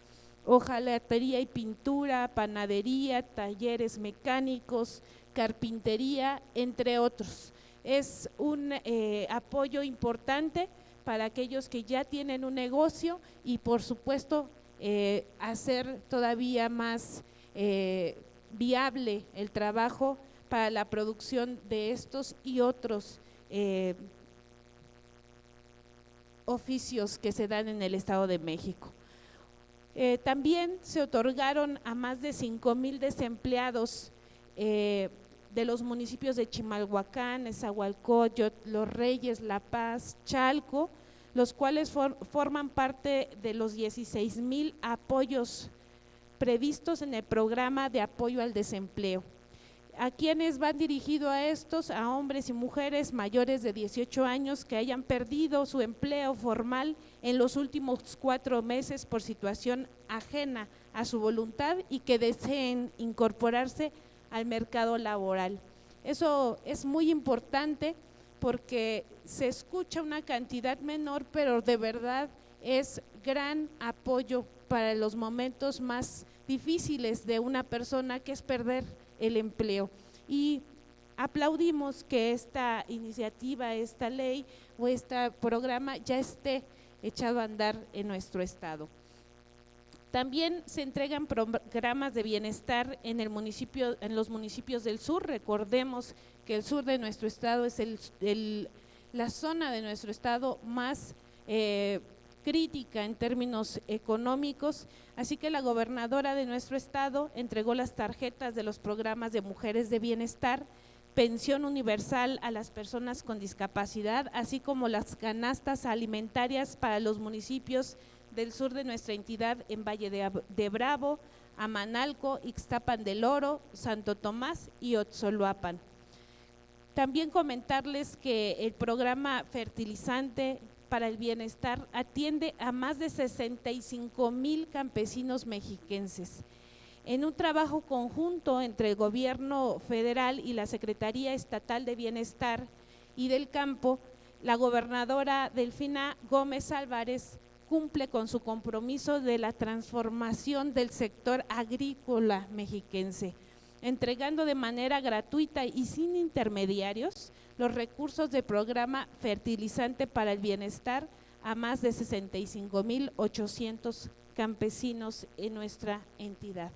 hojalatería y pintura, panadería, talleres mecánicos, carpintería, entre otros. Es un apoyo importante para aquellos que ya tienen un negocio y por supuesto hacer todavía más viable el trabajo para la producción de estos y otros oficios que se dan en el Estado de México. También se otorgaron a más de 5,000 desempleados de los municipios de Chimalhuacán, Nezahualcóyotl, Los Reyes, La Paz, Chalco, los cuales forman parte de los 16,000 apoyos previstos en el programa de apoyo al desempleo. ¿A quiénes van dirigido a estos? A hombres y mujeres mayores de 18 años que hayan perdido su empleo formal en los últimos 4 meses por situación ajena a su voluntad y que deseen incorporarse al mercado laboral. Eso es muy importante porque se escucha una cantidad menor, pero de verdad es gran apoyo para los momentos más difíciles de una persona, que es perder el empleo. Y aplaudimos que esta iniciativa, esta ley o este programa ya esté echado a andar en nuestro estado. También se entregan programas de bienestar en los municipios del sur. Recordemos que el sur de nuestro estado es la zona de nuestro estado más crítica en términos económicos, así que la gobernadora de nuestro estado entregó las tarjetas de los programas de mujeres de bienestar, pensión universal a las personas con discapacidad, así como las canastas alimentarias para los municipios del sur de nuestra entidad en Valle de Bravo, Amanalco, Ixtapan del Oro, Santo Tomás y Otzoloapan. También comentarles que el programa fertilizante para el bienestar atiende a más de 65,000 campesinos mexiquenses. En un trabajo conjunto entre el gobierno federal y la Secretaría Estatal de Bienestar y del Campo, la gobernadora Delfina Gómez Álvarez cumple con su compromiso de la transformación del sector agrícola mexiquense, entregando de manera gratuita y sin intermediarios los recursos del programa fertilizante para el bienestar a más de 65,800 campesinos en nuestra entidad.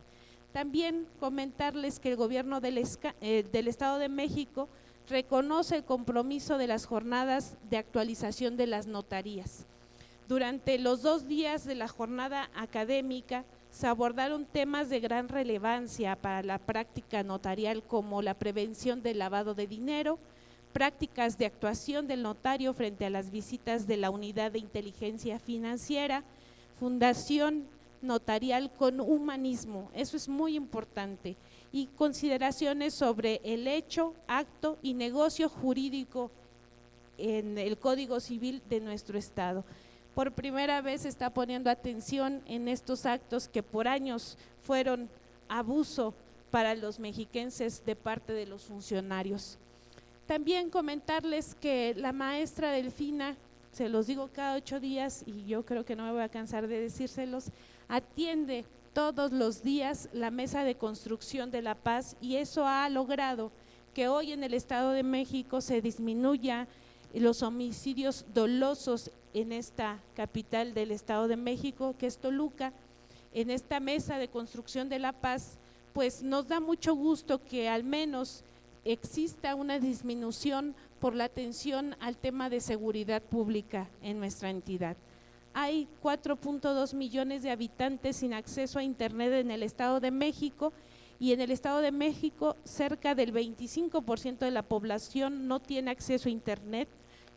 También comentarles que el gobierno del Estado de México reconoce el compromiso de las jornadas de actualización de las notarías. Durante los 2 días de la jornada académica se abordaron temas de gran relevancia para la práctica notarial, como la prevención del lavado de dinero, prácticas de actuación del notario frente a las visitas de la Unidad de Inteligencia Financiera, fundación notarial con humanismo, eso es muy importante, y consideraciones sobre el hecho, acto y negocio jurídico en el Código Civil de nuestro estado. Por primera vez se está poniendo atención en estos actos que por años fueron abuso para los mexiquenses de parte de los funcionarios. También comentarles que la maestra Delfina, se los digo cada 8 días y yo creo que no me voy a cansar de decírselos, atiende todos los días la Mesa de Construcción de la Paz, y eso ha logrado que hoy en el Estado de México se disminuya los homicidios dolosos en esta capital del Estado de México, que es Toluca. En esta Mesa de Construcción de la Paz, pues nos da mucho gusto que al menos exista una disminución por la atención al tema de seguridad pública en nuestra entidad. Hay 4.2 millones de habitantes sin acceso a internet en el Estado de México, y en el Estado de México cerca del 25% de la población no tiene acceso a internet,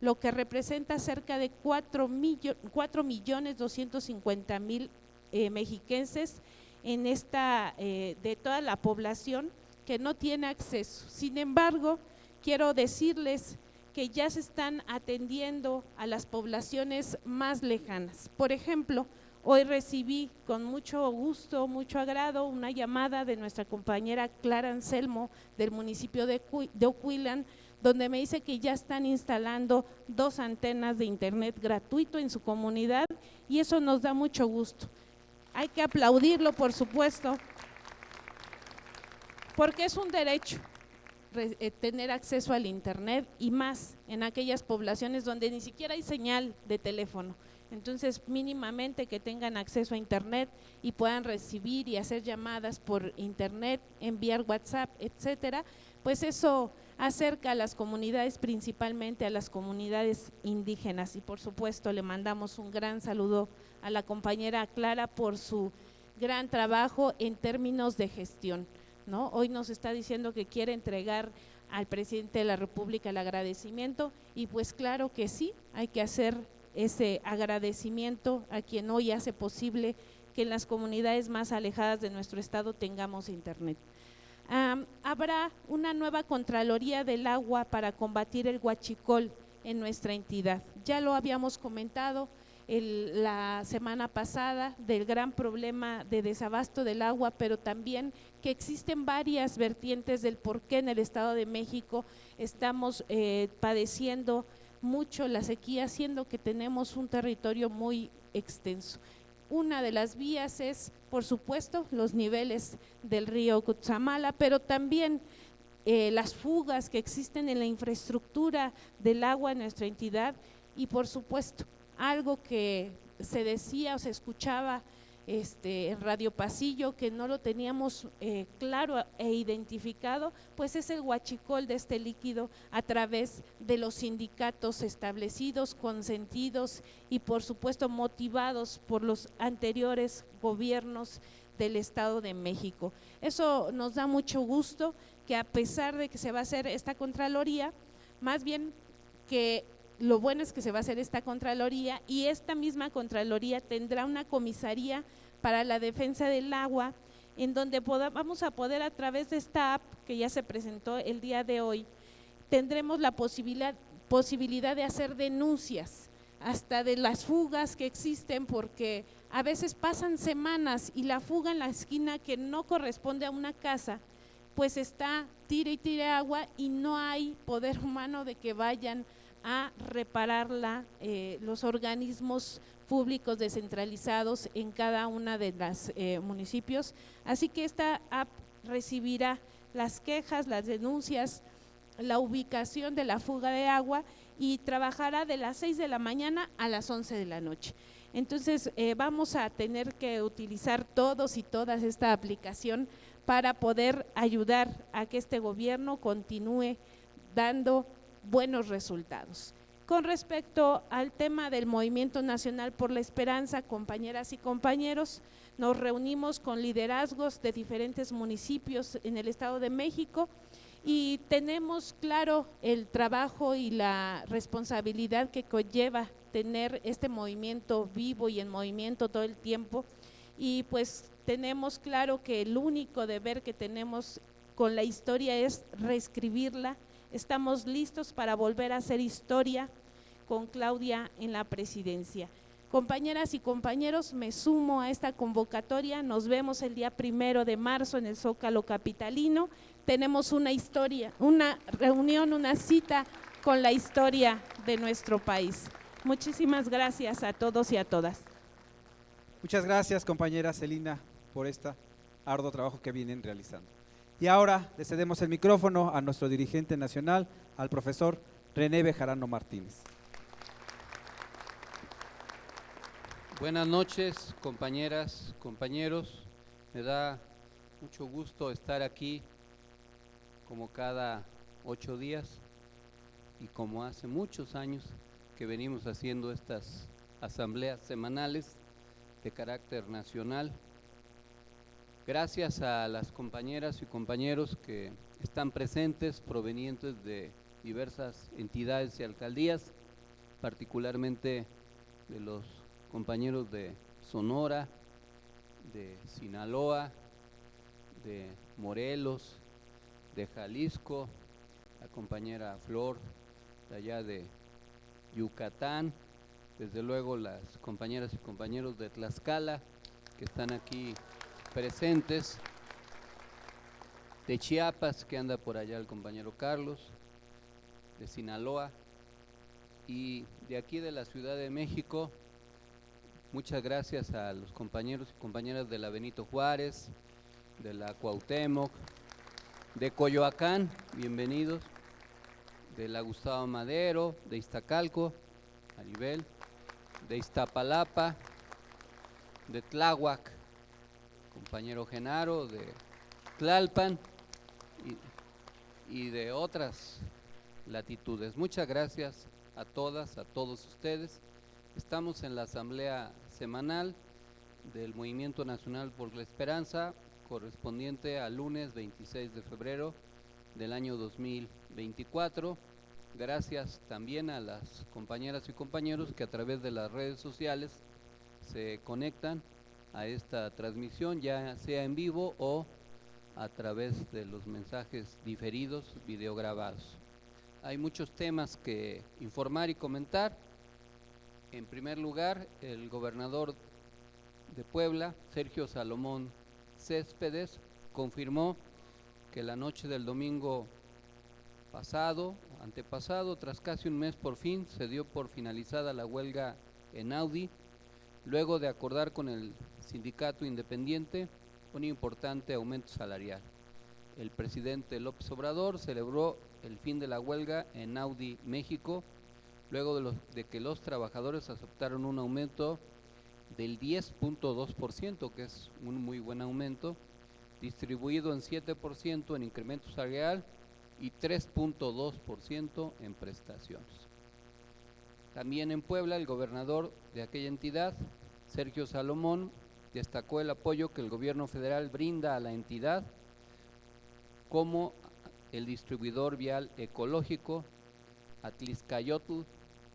lo que representa cerca de 4.250.000 mexiquenses en de toda la población que no tiene acceso. Sin embargo, quiero decirles que ya se están atendiendo a las poblaciones más lejanas. Por ejemplo, Hoy recibí con mucho gusto, mucho agrado, una llamada de nuestra compañera Clara Anselmo del municipio de Ocuilan, donde me dice que ya están instalando 2 antenas de internet gratuito en su comunidad, y eso nos da mucho gusto. Hay que aplaudirlo, por supuesto, porque es un derecho tener acceso al internet, y más en aquellas poblaciones donde ni siquiera hay señal de teléfono. Entonces, mínimamente que tengan acceso a internet y puedan recibir y hacer llamadas por internet, enviar WhatsApp, etcétera, pues eso acerca a las comunidades, principalmente a las comunidades indígenas. Y por supuesto le mandamos un gran saludo a la compañera Clara por su gran trabajo en términos de gestión, ¿no? Hoy nos está diciendo que quiere entregar al presidente de la República el agradecimiento, y pues claro que sí, hay que hacer ese agradecimiento a quien hoy hace posible que en las comunidades más alejadas de nuestro estado tengamos internet. Habrá una nueva Contraloría del Agua para combatir el huachicol en nuestra entidad. Ya lo habíamos comentado la semana pasada del gran problema de desabasto del agua, pero también que existen varias vertientes del por qué en el Estado de México estamos padeciendo mucho la sequía, siendo que tenemos un territorio muy extenso. Una de las vías es, por supuesto, los niveles del río Cutzamala, pero también las fugas que existen en la infraestructura del agua en nuestra entidad, y por supuesto, algo que se decía o se escuchaba en Radio Pasillo, que no lo teníamos claro e identificado, pues es el huachicol de este líquido a través de los sindicatos establecidos, consentidos y por supuesto motivados por los anteriores gobiernos del Estado de México. Eso nos da mucho gusto, que a pesar de que se va a hacer esta Contraloría, más bien que lo bueno es que se va a hacer esta Contraloría, y esta misma Contraloría tendrá una comisaría para la defensa del agua, en donde vamos a poder, a través de esta app que ya se presentó el día de hoy, tendremos la posibilidad de hacer denuncias hasta de las fugas que existen, porque a veces pasan semanas y la fuga en la esquina que no corresponde a una casa, pues está tire y tire agua y no hay poder humano de que vayan a repararla los organismos públicos descentralizados en cada una de las municipios. Así que esta app recibirá las quejas, las denuncias, la ubicación de la fuga de agua, y trabajará de las 6 de la mañana a las 11 de la noche. Entonces vamos a tener que utilizar todos y todas esta aplicación para poder ayudar a que este gobierno continúe dando buenos resultados. Con respecto al tema del Movimiento Nacional por la Esperanza, compañeras y compañeros, nos reunimos con liderazgos de diferentes municipios en el Estado de México y tenemos claro el trabajo y la responsabilidad que conlleva tener este movimiento vivo y en movimiento todo el tiempo, y pues tenemos claro que el único deber que tenemos con la historia es reescribirla. Estamos listos para volver a hacer historia con Claudia en la presidencia. Compañeras y compañeros, me sumo a esta convocatoria. Nos vemos el día 1 de marzo en el Zócalo capitalino. Tenemos una historia, una reunión, una cita con la historia de nuestro país. Muchísimas gracias a todos y a todas. Muchas gracias, compañera Celina, por este arduo trabajo que vienen realizando. Y ahora le cedemos el micrófono a nuestro dirigente nacional, al profesor René Bejarano Martínez. Buenas noches, compañeras, compañeros. Me da mucho gusto estar aquí como cada 8 días y como hace muchos años que venimos haciendo estas asambleas semanales de carácter nacional. Gracias a las compañeras y compañeros que están presentes, provenientes de diversas entidades y alcaldías, particularmente de los compañeros de Sonora, de Sinaloa, de Morelos, de Jalisco, la compañera Flor de allá de Yucatán, desde luego las compañeras y compañeros de Tlaxcala que están aquí presentes, de Chiapas, que anda por allá el compañero Carlos, de Sinaloa, y de aquí de la Ciudad de México. Muchas gracias a los compañeros y compañeras de la Benito Juárez, de la Cuauhtémoc, de Coyoacán, bienvenidos, de la Gustavo Madero, de Iztacalco, Maribel, de Iztapalapa, de Tláhuac, compañero Genaro, de Tlalpan y de otras latitudes. Muchas gracias a todas, a todos ustedes. Estamos en la asamblea semanal del Movimiento Nacional por la Esperanza, correspondiente al lunes 26 de febrero del año 2024. Gracias también a las compañeras y compañeros que a través de las redes sociales se conectan a esta transmisión, ya sea en vivo o a través de los mensajes diferidos, videograbados. Hay muchos temas que informar y comentar. En primer lugar, el gobernador de Puebla, Sergio Salomón Céspedes, confirmó que la noche del domingo antepasado, tras casi un mes, por fin se dio por finalizada la huelga en Audi, luego de acordar con el sindicato independiente un importante aumento salarial. El presidente López Obrador celebró el fin de la huelga en Audi, México, luego de que los trabajadores aceptaron un aumento del 10.2%, que es un muy buen aumento, distribuido en 7% en incremento salarial y 3.2% en prestaciones. También en Puebla, el gobernador de aquella entidad, Sergio Salomón, destacó el apoyo que el gobierno federal brinda a la entidad como el distribuidor vial ecológico Atlixcayotl,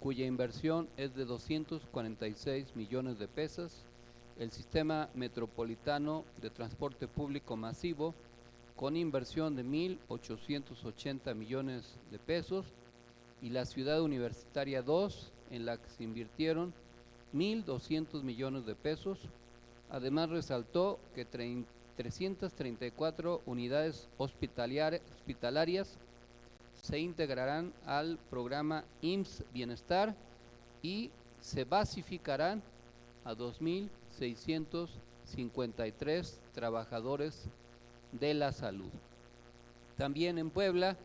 cuya inversión es de 246 millones de pesos, el sistema metropolitano de transporte público masivo, con inversión de 1.880 millones de pesos, y la ciudad universitaria 2, en la que se invirtieron 1.200 millones de pesos. Además resaltó que 334 unidades hospitalarias se integrarán al programa IMSS Bienestar y se basificarán a 2.653 trabajadores de la salud. También en Puebla,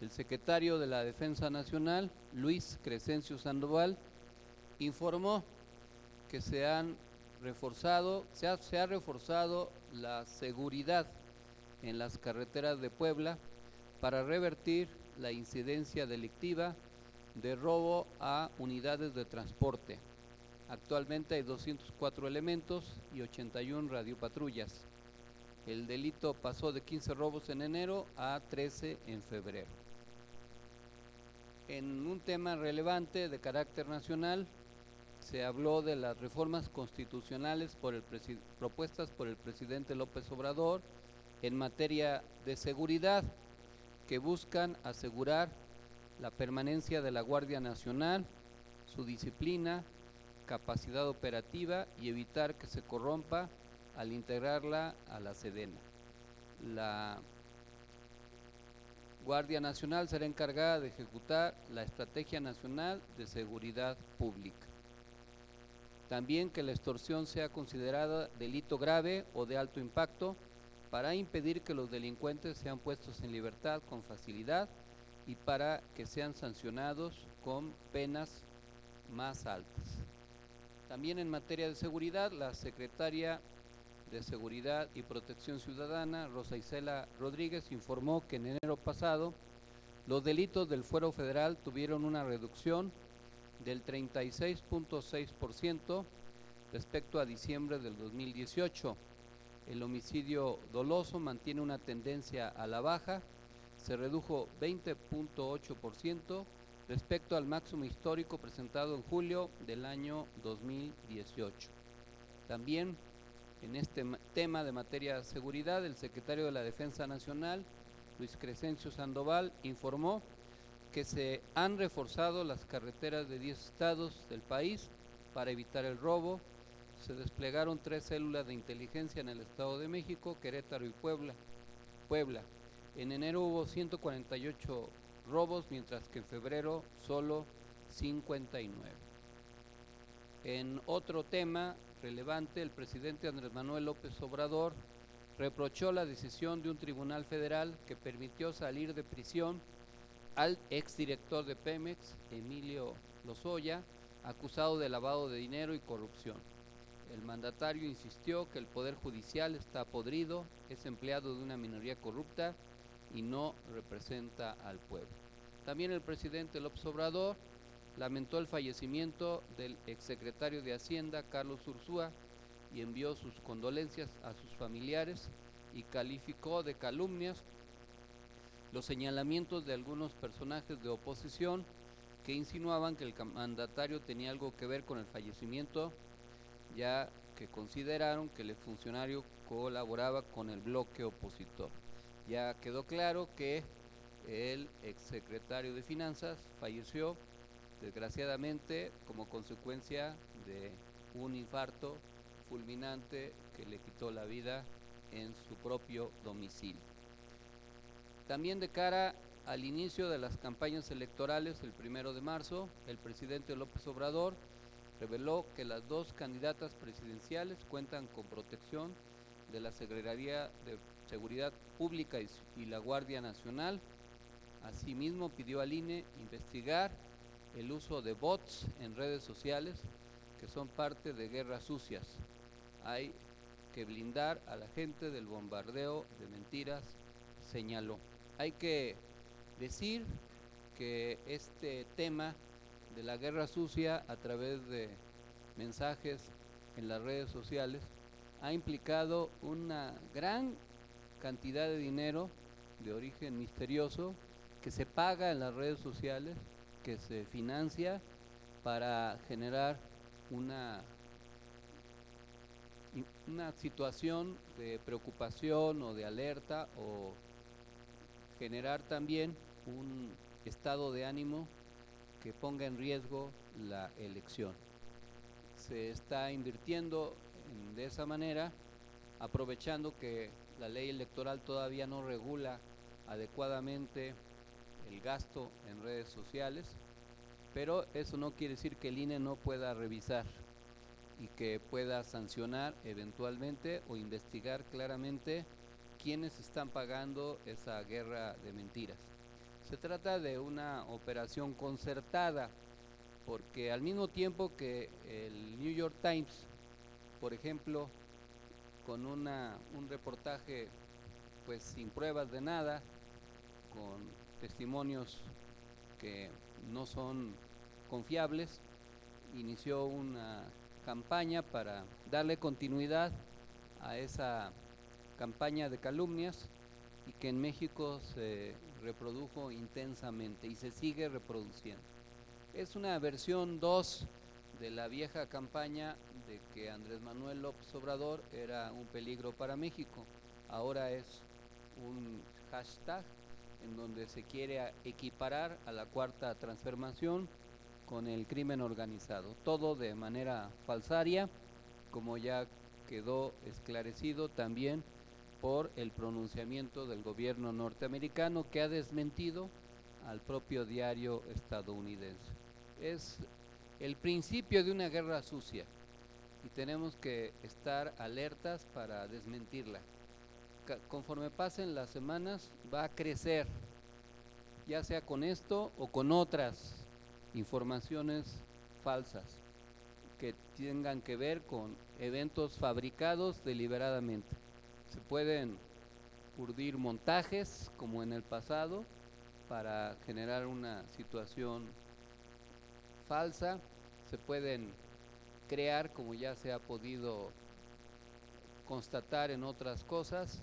el secretario de la Defensa Nacional, Luis Crescencio Sandoval, informó que se ha reforzado la seguridad en las carreteras de Puebla para revertir la incidencia delictiva de robo a unidades de transporte. Actualmente hay 204 elementos y 81 radiopatrullas. El delito pasó de 15 robos en enero a 13 en febrero. En un tema relevante de carácter nacional, se habló de las reformas constitucionales propuestas por el presidente López Obrador en materia de seguridad, que buscan asegurar la permanencia de la Guardia Nacional, su disciplina, capacidad operativa y evitar que se corrompa al integrarla a la Sedena. La Guardia Nacional será encargada de ejecutar la Estrategia Nacional de Seguridad Pública. También que la extorsión sea considerada delito grave o de alto impacto para impedir que los delincuentes sean puestos en libertad con facilidad y para que sean sancionados con penas más altas. También en materia de seguridad, la secretaria de Seguridad y Protección Ciudadana, Rosa Isela Rodríguez, informó que en enero pasado los delitos del fuero federal tuvieron una reducción del 36.6% respecto a diciembre del 2018. El homicidio doloso mantiene una tendencia a la baja, se redujo 20.8% respecto al máximo histórico presentado en julio del año 2018. También en este tema de materia de seguridad, el secretario de la Defensa Nacional, Luis Crescencio Sandoval, informó que se han reforzado las carreteras de 10 estados del país para evitar el robo. Se desplegaron 3 células de inteligencia en el Estado de México, Querétaro y Puebla. En enero hubo 148 robos, mientras que en febrero solo 59. En otro tema relevante, el presidente Andrés Manuel López Obrador reprochó la decisión de un tribunal federal que permitió salir de prisión al exdirector de Pemex, Emilio Lozoya, acusado de lavado de dinero y corrupción. El mandatario insistió que el Poder Judicial está podrido, es empleado de una minoría corrupta y no representa al pueblo. También el presidente López Obrador lamentó el fallecimiento del exsecretario de Hacienda, Carlos Ursúa, y envió sus condolencias a sus familiares y calificó de calumnias los señalamientos de algunos personajes de oposición que insinuaban que el mandatario tenía algo que ver con el fallecimiento, ya que consideraron que el funcionario colaboraba con el bloque opositor. Ya quedó claro que el exsecretario de Finanzas falleció desgraciadamente como consecuencia de un infarto fulminante que le quitó la vida en su propio domicilio. También de cara al inicio de las campañas electorales el 1 de marzo, el presidente López Obrador reveló que las 2 candidatas presidenciales cuentan con protección de la Secretaría de Seguridad Pública y la Guardia Nacional. Asimismo, pidió al INE investigar el uso de bots en redes sociales que son parte de guerras sucias. Hay que blindar a la gente del bombardeo de mentiras, señaló. Hay que decir que este tema de la guerra sucia a través de mensajes en las redes sociales ha implicado una gran cantidad de dinero de origen misterioso que se paga en las redes sociales, que se financia para generar una situación de preocupación o de alerta, o generar también un estado de ánimo que ponga en riesgo la elección. Se está invirtiendo de esa manera, aprovechando que la ley electoral todavía no regula adecuadamente el gasto en redes sociales, pero eso no quiere decir que el INE no pueda revisar y que pueda sancionar eventualmente o investigar claramente quiénes están pagando esa guerra de mentiras. Se trata de una operación concertada, porque al mismo tiempo que el New York Times, por ejemplo, con un reportaje pues sin pruebas de nada, con testimonios que no son confiables, inició una campaña para darle continuidad a esa campaña de calumnias, y que en México se reprodujo intensamente y se sigue reproduciendo. Es una versión 2 de la vieja campaña de que Andrés Manuel López Obrador era un peligro para México. Ahora es un hashtag en donde se quiere equiparar a la Cuarta Transformación con el crimen organizado, todo de manera falsaria, como ya quedó esclarecido también por el pronunciamiento del gobierno norteamericano, que ha desmentido al propio diario estadounidense. Es el principio de una guerra sucia y tenemos que estar alertas para desmentirla. Conforme pasen las semanas va a crecer, ya sea con esto o con otras informaciones falsas que tengan que ver con eventos fabricados deliberadamente. Se pueden urdir montajes como en el pasado para generar una situación falsa, se pueden crear, como ya se ha podido constatar en otras cosas,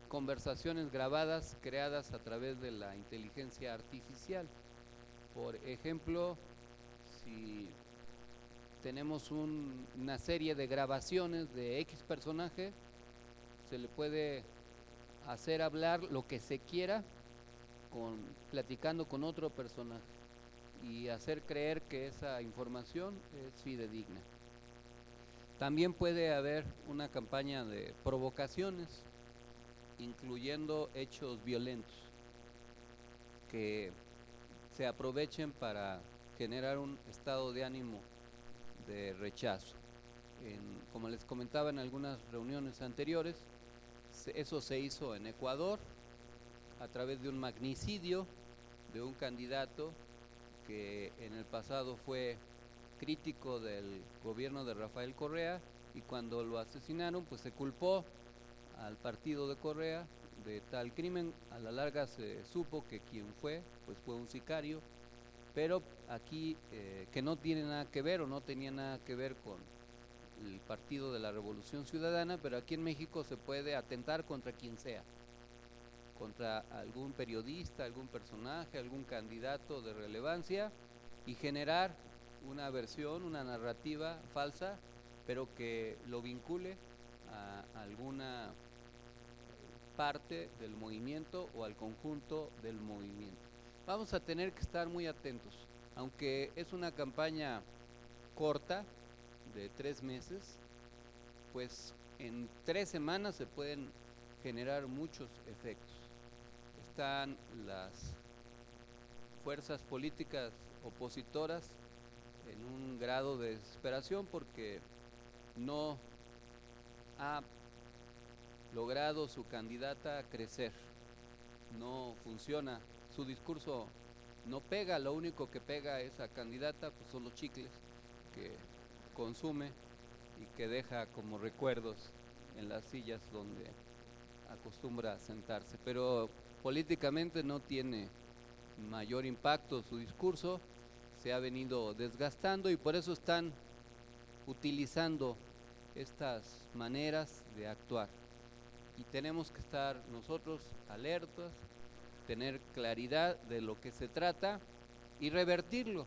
conversaciones grabadas creadas a través de la inteligencia artificial. Por ejemplo, si tenemos una serie de grabaciones de X personaje, se le puede hacer hablar lo que se quiera platicando con otro personaje y hacer creer que esa información es fidedigna. También puede haber una campaña de provocaciones, incluyendo hechos violentos, que se aprovechen para generar un estado de ánimo de rechazo. Como les comentaba en algunas reuniones anteriores, eso se hizo en Ecuador a través de un magnicidio de un candidato que en el pasado fue crítico del gobierno de Rafael Correa, y cuando lo asesinaron pues se culpó al partido de Correa de tal crimen. A la larga se supo que quien fue pues fue un sicario, pero aquí que no tiene nada que ver o no tenía nada que ver con el Partido de la Revolución Ciudadana, pero aquí en México se puede atentar contra quien sea, contra algún periodista, algún personaje, algún candidato de relevancia, y generar una versión, una narrativa falsa, pero que lo vincule a alguna parte del movimiento o al conjunto del movimiento. Vamos a tener que estar muy atentos, aunque es una campaña corta, de 3 meses, pues en 3 semanas se pueden generar muchos efectos. Están las fuerzas políticas opositoras en un grado de desesperación porque no ha logrado su candidata crecer, no funciona, su discurso no pega, lo único que pega a esa candidata pues son los chicles que consume y que deja como recuerdos en las sillas donde acostumbra a sentarse, pero políticamente no tiene mayor impacto su discurso, se ha venido desgastando, y por eso están utilizando estas maneras de actuar, y tenemos que estar nosotros alertas, tener claridad de lo que se trata y revertirlo.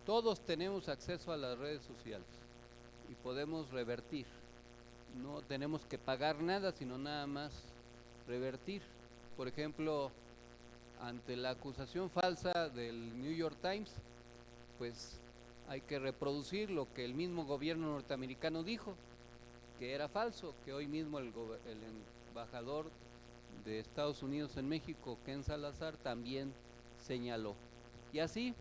Todos tenemos acceso a las redes sociales y podemos revertir, no tenemos que pagar nada, sino nada más revertir. Por ejemplo, ante la acusación falsa del New York Times, pues hay que reproducir lo que el mismo gobierno norteamericano dijo, que era falso, que hoy mismo el embajador de Estados Unidos en México, Ken Salazar, también señaló. Y así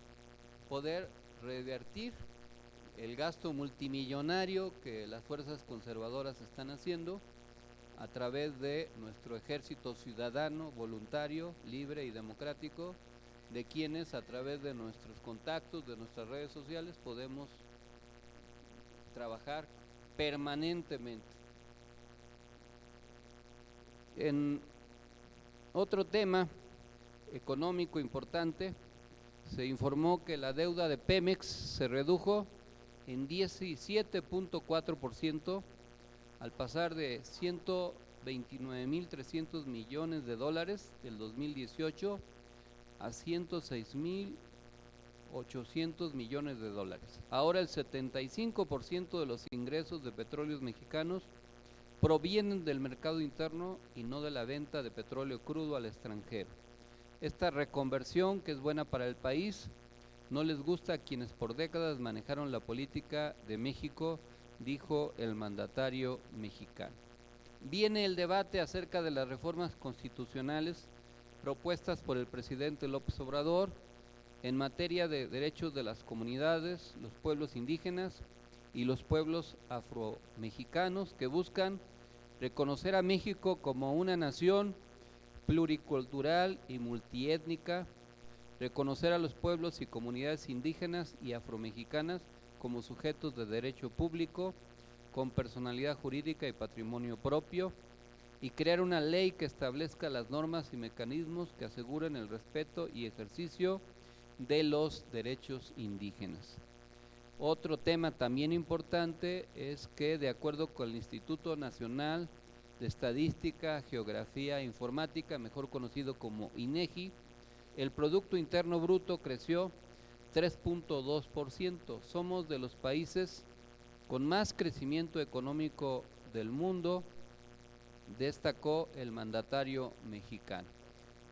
poder revertir el gasto multimillonario que las fuerzas conservadoras están haciendo a través de nuestro ejército ciudadano, voluntario, libre y democrático, de quienes a través de nuestros contactos, de nuestras redes sociales, podemos trabajar permanentemente. En otro tema económico importante, se informó que la deuda de Pemex se redujo en 17.4% al pasar de 129.300 millones de dólares del 2018 a 106.800 millones de dólares. Ahora el 75% de los ingresos de petróleos mexicanos provienen del mercado interno y no de la venta de petróleo crudo al extranjero. Esta reconversión, que es buena para el país, no les gusta a quienes por décadas manejaron la política de México, dijo el mandatario mexicano. Viene el debate acerca de las reformas constitucionales propuestas por el presidente López Obrador en materia de derechos de las comunidades, los pueblos indígenas y los pueblos afromexicanos, que buscan reconocer a México como una nación pluricultural y multiétnica, reconocer a los pueblos y comunidades indígenas y afromexicanas como sujetos de derecho público, con personalidad jurídica y patrimonio propio, y crear una ley que establezca las normas y mecanismos que aseguren el respeto y ejercicio de los derechos indígenas. Otro tema también importante es que, de acuerdo con el Instituto Nacional de Estadística, Geografía e Informática, mejor conocido como INEGI, el Producto Interno Bruto creció 3.2%. Somos de los países con más crecimiento económico del mundo, destacó el mandatario mexicano.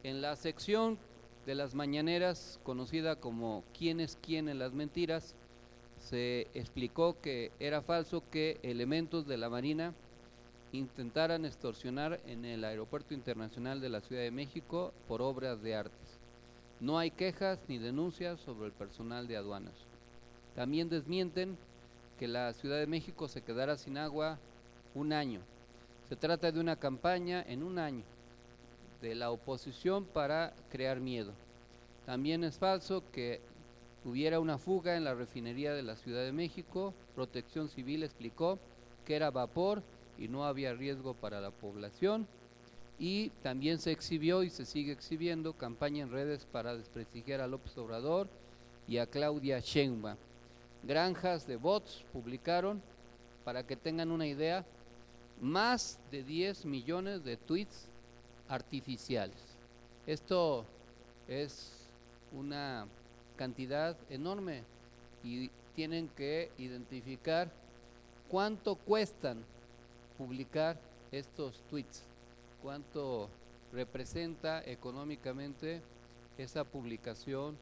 En la sección de las mañaneras, conocida como ¿Quién es quién en las mentiras?, se explicó que era falso que elementos de la Marina intentaran extorsionar en el Aeropuerto Internacional de la Ciudad de México por obras de artes. No hay quejas ni denuncias sobre el personal de aduanas. También desmienten que la Ciudad de México se quedara sin agua un año. Se trata de una campaña en un año de la oposición para crear miedo. También es falso que hubiera una fuga en la refinería de la Ciudad de México. Protección Civil explicó que era vapor y no había riesgo para la población. Y también se exhibió y se sigue exhibiendo campaña en redes para desprestigiar a López Obrador y a Claudia Sheinbaum. Granjas de bots publicaron, para que tengan una idea, más de 10 millones de tweets artificiales. Esto es una cantidad enorme y tienen que identificar cuánto cuestan publicar estos tweets, cuánto representa económicamente esa publicación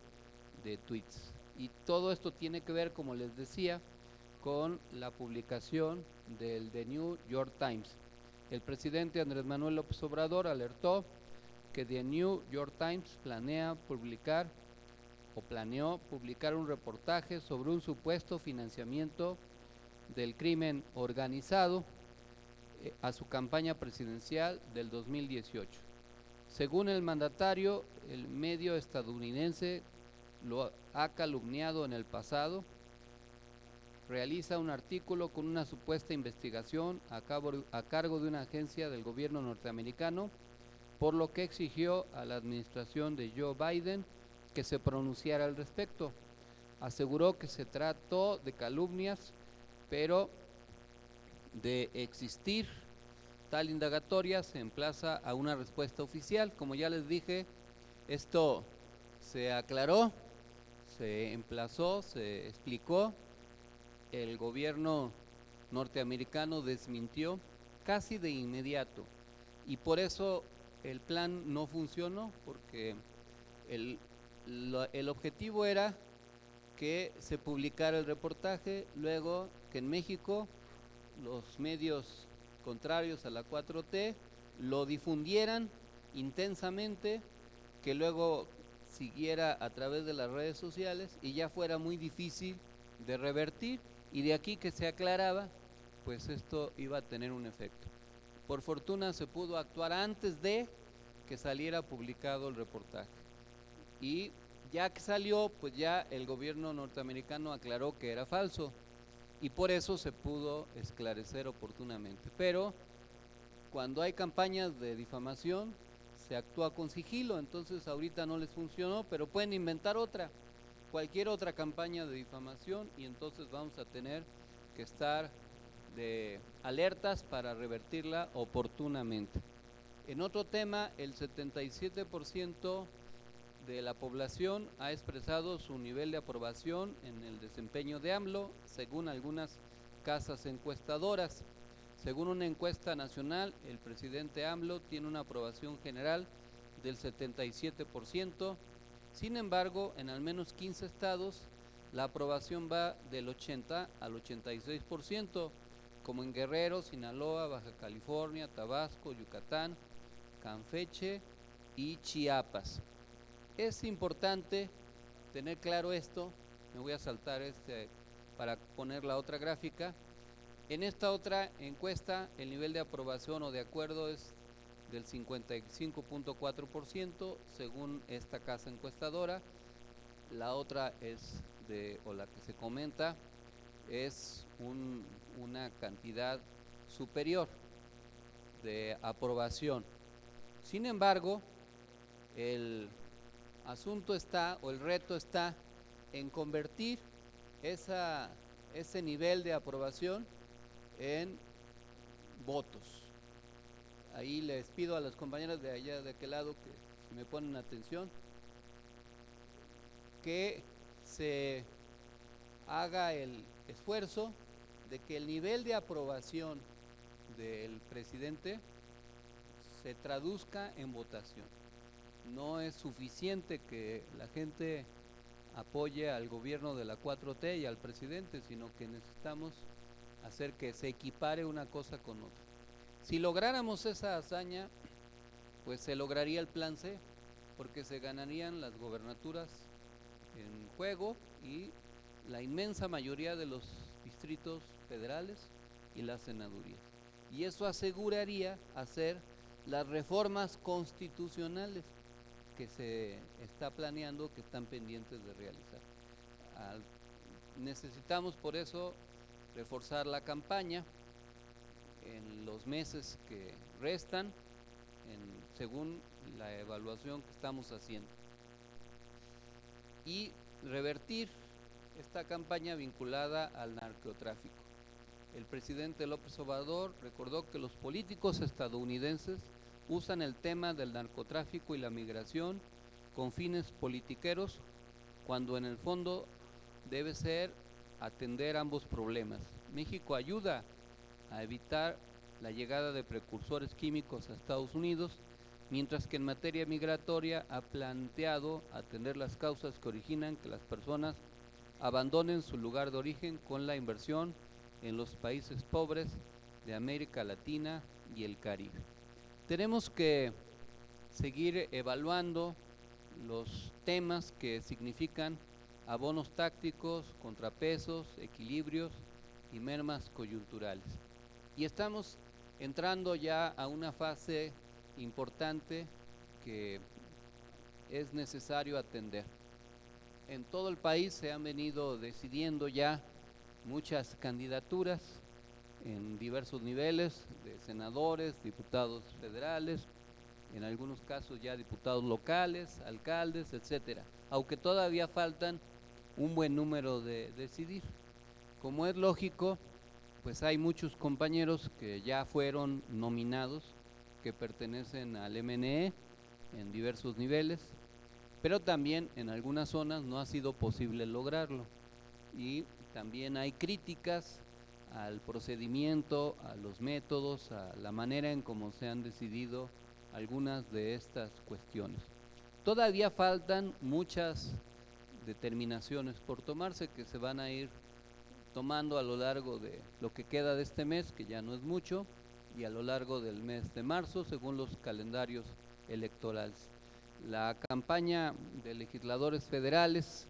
de tweets. Y todo esto tiene que ver, como les decía, con la publicación del The New York Times. El presidente Andrés Manuel López Obrador alertó que The New York Times planeó publicar un reportaje sobre un supuesto financiamiento del crimen organizado a su campaña presidencial del 2018. Según el mandatario, el medio estadounidense lo ha calumniado en el pasado. Realiza un artículo con una supuesta investigación a cargo de una agencia del gobierno norteamericano, por lo que exigió a la administración de Joe Biden que se pronunciara al respecto. Aseguró que se trató de calumnias, pero de existir tal indagatoria se emplaza a una respuesta oficial. Como ya les dije, esto se aclaró, se emplazó, se explicó. El gobierno norteamericano desmintió casi de inmediato y por eso el plan no funcionó, porque el objetivo era que se publicara el reportaje, luego que en México los medios contrarios a la 4T lo difundieran intensamente, que luego siguiera a través de las redes sociales y ya fuera muy difícil de revertir, y de aquí que se aclaraba, pues esto iba a tener un efecto. Por fortuna se pudo actuar antes de que saliera publicado el reportaje, y ya que salió, pues ya el gobierno norteamericano aclaró que era falso y por eso se pudo esclarecer oportunamente. Pero cuando hay campañas de difamación se actúa con sigilo, entonces ahorita no les funcionó, pero pueden inventar cualquier otra campaña de difamación, y entonces vamos a tener que estar de alertas para revertirla oportunamente. En otro tema, el 77% de la población ha expresado su nivel de aprobación en el desempeño de AMLO, según algunas casas encuestadoras. Según una encuesta nacional, el presidente AMLO tiene una aprobación general del 77%. Sin embargo, en al menos 15 estados, la aprobación va del 80 al 86%, como en Guerrero, Sinaloa, Baja California, Tabasco, Yucatán, Campeche y Chiapas. Es importante tener claro esto. Me voy a saltar para poner la otra gráfica. En esta otra encuesta, el nivel de aprobación o de acuerdo es del 55.4%, según esta casa encuestadora. La otra la que se comenta, es una cantidad superior de aprobación. Sin embargo, el asunto está, o el reto está, en convertir ese nivel de aprobación en votos. Ahí les pido a las compañeras de allá de aquel lado que si me ponen atención, que se haga el esfuerzo de que el nivel de aprobación del presidente se traduzca en votación. no es suficiente que la gente apoye al gobierno de la 4T y al presidente, sino que necesitamos hacer que se equipare una cosa con otra. Si lográramos esa hazaña, pues se lograría el plan C, porque se ganarían las gobernaturas en juego y la inmensa mayoría de los distritos federales y las senadurías. Y eso aseguraría hacer las reformas constitucionales que se está planeando, que están pendientes de realizar. Necesitamos por eso reforzar la campaña en los meses que restan, según la evaluación que estamos haciendo, y revertir esta campaña vinculada al narcotráfico. El presidente López Obrador recordó que los políticos estadounidenses usan el tema del narcotráfico y la migración con fines politiqueros, cuando en el fondo debe ser atender ambos problemas. México ayuda a evitar la llegada de precursores químicos a Estados Unidos, mientras que en materia migratoria ha planteado atender las causas que originan que las personas abandonen su lugar de origen con la inversión en los países pobres de América Latina y el Caribe. Tenemos que seguir evaluando los temas que significan abonos tácticos, contrapesos, equilibrios y mermas coyunturales. Y estamos entrando ya a una fase importante que es necesario atender. En todo el país se han venido decidiendo ya muchas candidaturas en diversos niveles de senadores, diputados federales, en algunos casos ya diputados locales, alcaldes, etcétera, aunque todavía faltan un buen número de decidir. Como es lógico, pues hay muchos compañeros que ya fueron nominados, que pertenecen al MNE en diversos niveles, pero también en algunas zonas no ha sido posible lograrlo, y también hay críticas al procedimiento, a los métodos, a la manera en cómo se han decidido algunas de estas cuestiones. Todavía faltan muchas determinaciones por tomarse, que se van a ir tomando a lo largo de lo que queda de este mes, que ya no es mucho, y a lo largo del mes de marzo, según los calendarios electorales. La campaña de legisladores federales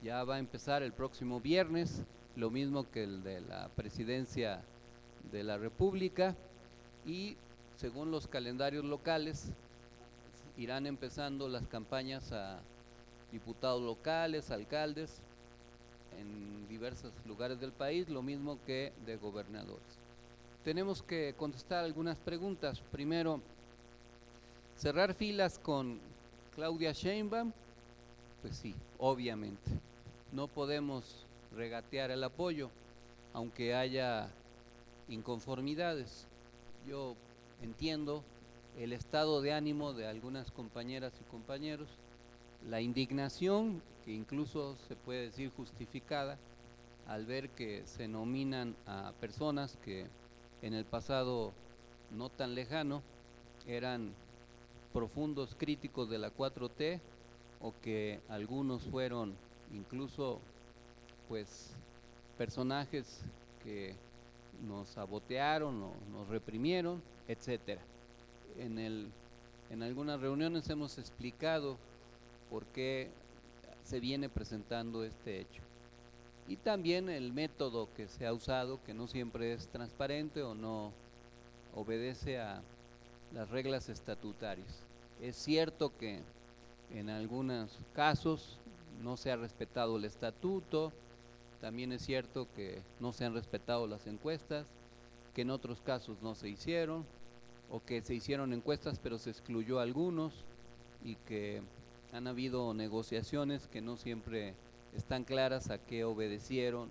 ya va a empezar el próximo viernes, lo mismo que el de la presidencia de la República, y según los calendarios locales irán empezando las campañas a diputados locales, alcaldes en diversos lugares del país, lo mismo que de gobernadores. Tenemos que contestar algunas preguntas. Primero, cerrar filas con Claudia Sheinbaum, pues sí, obviamente. No podemos regatear el apoyo, aunque haya inconformidades. Yo entiendo el estado de ánimo de algunas compañeras y compañeros, la indignación, que incluso se puede decir justificada, al ver que se nominan a personas que en el pasado no tan lejano eran profundos críticos de la 4T, o que algunos fueron incluso pues personajes que nos sabotearon o nos reprimieron, etcétera. En algunas reuniones hemos explicado por qué se viene presentando este hecho. Y también el método que se ha usado, que no siempre es transparente o no obedece a las reglas estatutarias. Es cierto que en algunos casos no se ha respetado el estatuto, también es cierto que no se han respetado las encuestas, que en otros casos no se hicieron, o que se hicieron encuestas pero se excluyó a algunos, y que han habido negociaciones que no siempre están claras a qué obedecieron,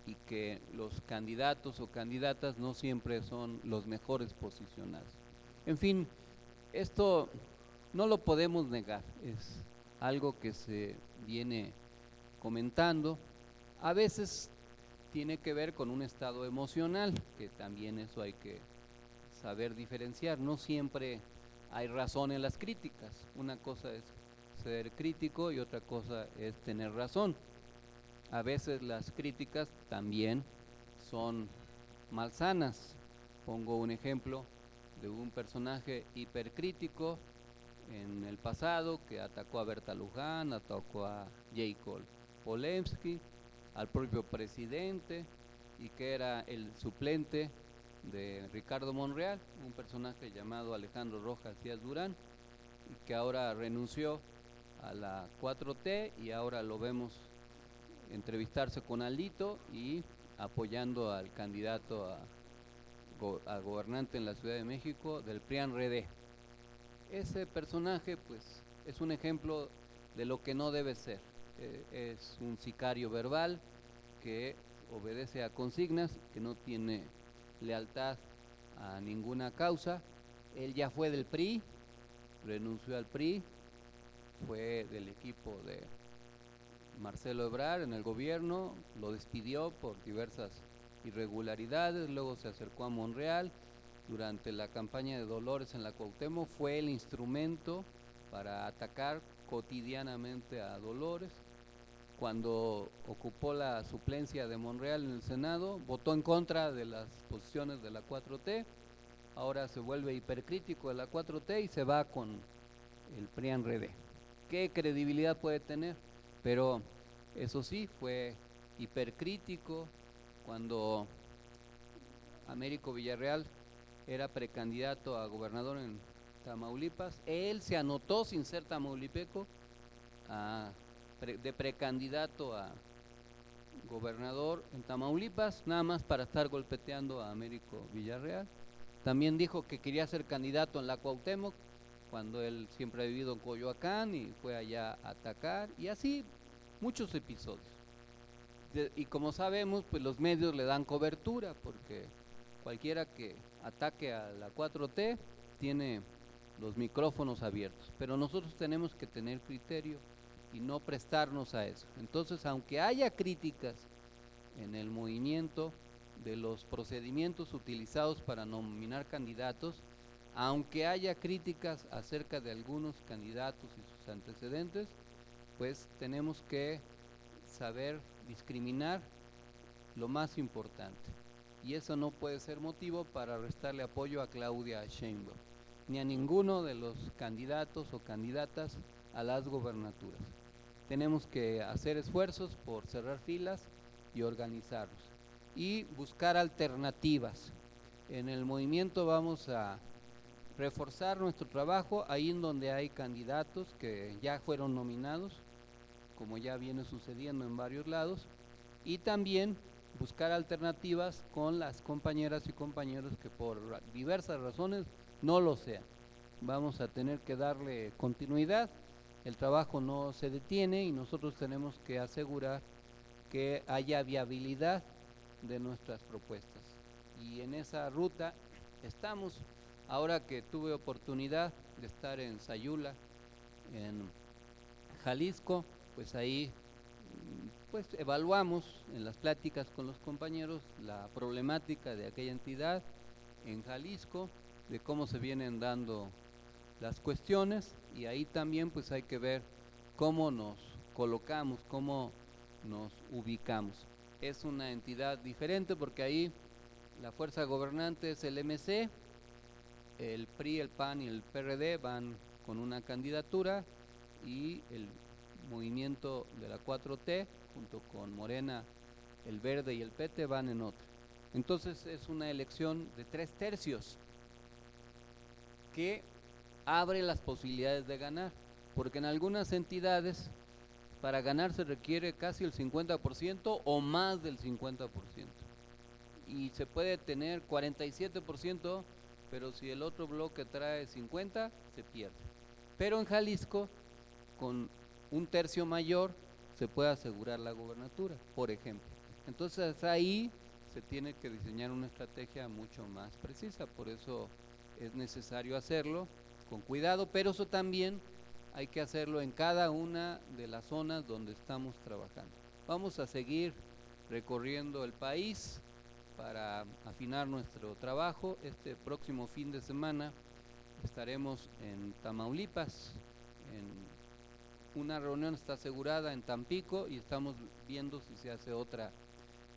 y que los candidatos o candidatas no siempre son los mejores posicionados. En fin, esto no lo podemos negar, es algo que se viene comentando. A veces tiene que ver con un estado emocional, que también eso hay que saber diferenciar. No siempre hay razón en las críticas. Una cosa es ser crítico y otra cosa es tener razón. A veces las críticas también son malsanas. Pongo un ejemplo de un personaje hipercrítico en el pasado que atacó a Berta Luján, atacó a Jacob Polensky, al propio presidente, y que era el suplente de Ricardo Monreal, un personaje llamado Alejandro Rojas Díaz Durán, y que ahora renunció a la 4T y ahora lo vemos entrevistarse con Alito y apoyando al candidato a gobernante en la Ciudad de México del PRIAN-RD. Ese personaje pues es un ejemplo de lo que no debe ser. Es un sicario verbal que obedece a consignas, que no tiene lealtad a ninguna causa. Él ya fue del PRI, renunció al PRI, fue del equipo de Marcelo Ebrard en el gobierno, lo despidió por diversas irregularidades, luego se acercó a Monreal. Durante la campaña de Dolores en la Cuauhtémoc fue el instrumento para atacar cotidianamente a Dolores. Cuando ocupó la suplencia de Monreal en el Senado, votó en contra de las posiciones de la 4T, ahora se vuelve hipercrítico de la 4T y se va con el PRIAN-RD. ¿Qué credibilidad puede tener? Pero eso sí, fue hipercrítico cuando Américo Villarreal era precandidato a gobernador en Tamaulipas. Él se anotó sin ser tamaulipeco de precandidato a gobernador en Tamaulipas, nada más para estar golpeteando a Américo Villarreal. También dijo que quería ser candidato en la Cuauhtémoc, cuando él siempre ha vivido en Coyoacán y fue allá a atacar, y así muchos episodios. Y como sabemos, pues los medios le dan cobertura, porque cualquiera que ataque a la 4T tiene los micrófonos abiertos, pero nosotros tenemos que tener criterio y no prestarnos a eso. Entonces, aunque haya críticas en el movimiento de los procedimientos utilizados para nominar candidatos, aunque haya críticas acerca de algunos candidatos y sus antecedentes, pues tenemos que saber discriminar lo más importante. Y eso no puede ser motivo para restarle apoyo a Claudia Sheinbaum, ni a ninguno de los candidatos o candidatas a las gobernaturas. Tenemos que hacer esfuerzos por cerrar filas y organizarnos y buscar alternativas. En el movimiento vamos a reforzar nuestro trabajo ahí en donde hay candidatos que ya fueron nominados, como ya viene sucediendo en varios lados, y también buscar alternativas con las compañeras y compañeros que por diversas razones no lo sean. Vamos a tener que darle continuidad, el trabajo no se detiene y nosotros tenemos que asegurar que haya viabilidad de nuestras propuestas. Y en esa ruta estamos. Ahora que tuve oportunidad de estar en Sayula, en Jalisco, pues ahí pues evaluamos en las pláticas con los compañeros la problemática de aquella entidad en Jalisco, de cómo se vienen dando las cuestiones, y ahí también pues hay que ver cómo nos colocamos, cómo nos ubicamos. Es una entidad diferente porque ahí la fuerza gobernante es el MC, el PRI, el PAN y el PRD van con una candidatura y el movimiento de la 4T junto con Morena, el Verde y el PT van en otra. Entonces es una elección de 3/3 que abre las posibilidades de ganar, porque en algunas entidades para ganar se requiere casi el 50% o más del 50%, y se puede tener 47%, pero si el otro bloque trae 50, se pierde. Pero en Jalisco, con un tercio mayor, se puede asegurar la gobernatura, por ejemplo. Entonces ahí se tiene que diseñar una estrategia mucho más precisa, por eso es necesario hacerlo con cuidado, pero eso también hay que hacerlo en cada una de las zonas donde estamos trabajando. Vamos a seguir recorriendo el país para afinar nuestro trabajo. Este próximo fin de semana estaremos en Tamaulipas, una reunión está asegurada en Tampico y estamos viendo si se hace otra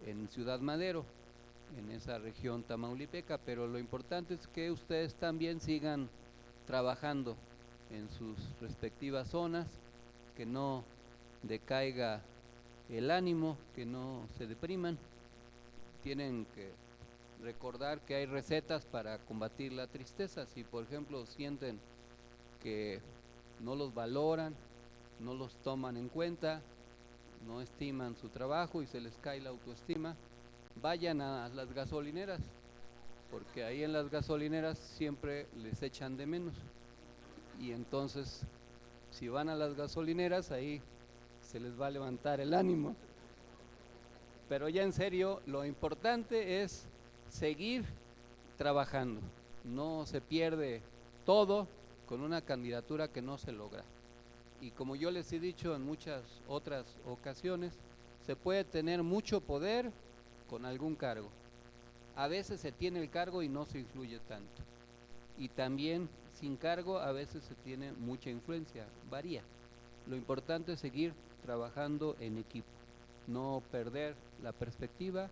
en Ciudad Madero, en esa región tamaulipeca, pero lo importante es que ustedes también sigan trabajando en sus respectivas zonas, que no decaiga el ánimo, que no se depriman. Tienen que recordar que hay recetas para combatir la tristeza. Si por ejemplo sienten que no los valoran, no los toman en cuenta, no estiman su trabajo y se les cae la autoestima, vayan a las gasolineras, porque ahí en las gasolineras siempre les echan de menos. Y entonces, si van a las gasolineras, ahí se les va a levantar el ánimo. Pero ya en serio, lo importante es seguir trabajando. No se pierde todo con una candidatura que no se logra. Y como yo les he dicho en muchas otras ocasiones, se puede tener mucho poder con algún cargo. A veces se tiene el cargo y no se influye tanto. Y también sin cargo a veces se tiene mucha influencia, varía. Lo importante es seguir trabajando en equipo, no perder la perspectiva,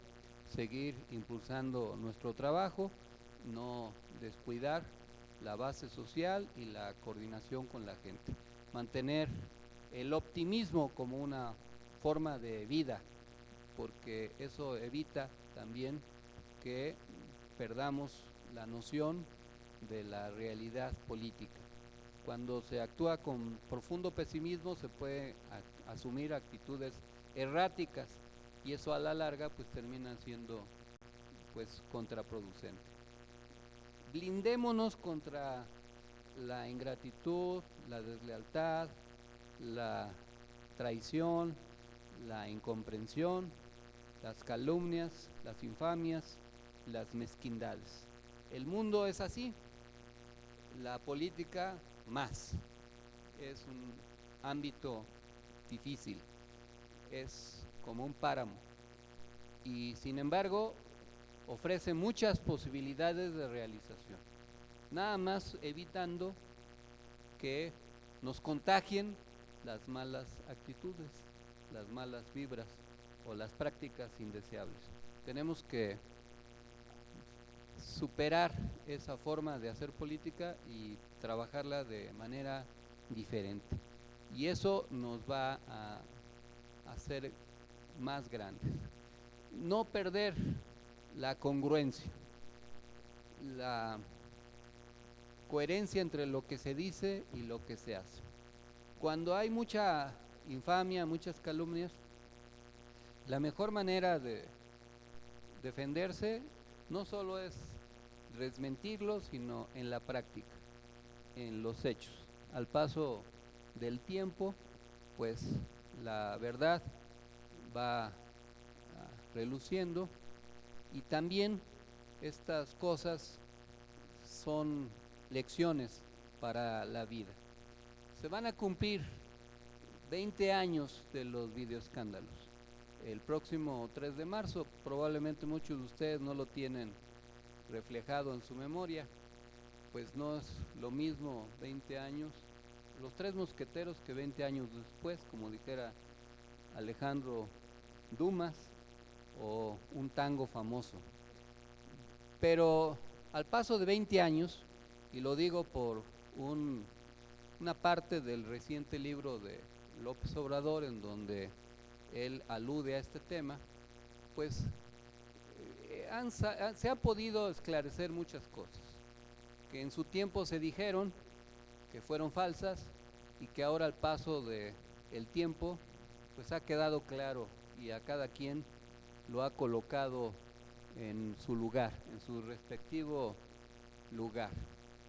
seguir impulsando nuestro trabajo, no descuidar la base social y la coordinación con la gente. Mantener el optimismo como una forma de vida, porque eso evita también que perdamos la noción de la realidad política. Cuando se actúa con profundo pesimismo se puede asumir actitudes erráticas y eso a la larga pues termina siendo pues contraproducente. Blindémonos contra la ingratitud, la deslealtad, la traición, la incomprensión, las calumnias, las infamias, las mezquindades. El mundo es así, la política más. Es un ámbito difícil, es como un páramo y sin embargo ofrece muchas posibilidades de realización, nada más evitando que nos contagien las malas actitudes, las malas vibras o las prácticas indeseables. Tenemos que superar esa forma de hacer política y trabajarla de manera diferente. Y eso nos va a hacer más grandes. No perder la congruencia, la coherencia entre lo que se dice y lo que se hace. Cuando hay mucha infamia, muchas calumnias, la mejor manera de defenderse no solo es desmentirlo, sino en la práctica, en los hechos. Al paso del tiempo, pues la verdad va reluciendo y también estas cosas son lecciones para la vida. Se van a cumplir 20 años de los videoescándalos. El próximo 3 de marzo, probablemente muchos de ustedes no lo tienen reflejado en su memoria, pues no es lo mismo 20 años, los Tres Mosqueteros, que 20 años después, como dijera Alejandro Dumas, o un tango famoso. Pero al paso de 20 años, y lo digo por una parte del reciente libro de López Obrador, en donde él alude a este tema, pues se ha podido esclarecer muchas cosas, que en su tiempo se dijeron que fueron falsas y que ahora al paso del tiempo pues ha quedado claro y a cada quien lo ha colocado en su lugar, en su respectivo lugar.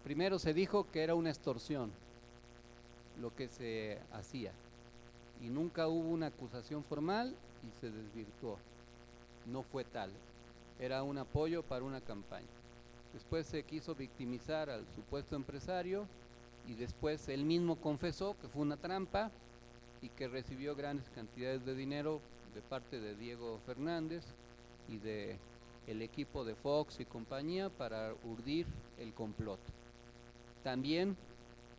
Primero se dijo que era una extorsión lo que se hacía y nunca hubo una acusación formal y se desvirtuó, no fue tal, era un apoyo para una campaña. Después se quiso victimizar al supuesto empresario y después él mismo confesó que fue una trampa y que recibió grandes cantidades de dinero de parte de Diego Fernández y de el equipo de Fox y compañía para urdir el complot. También,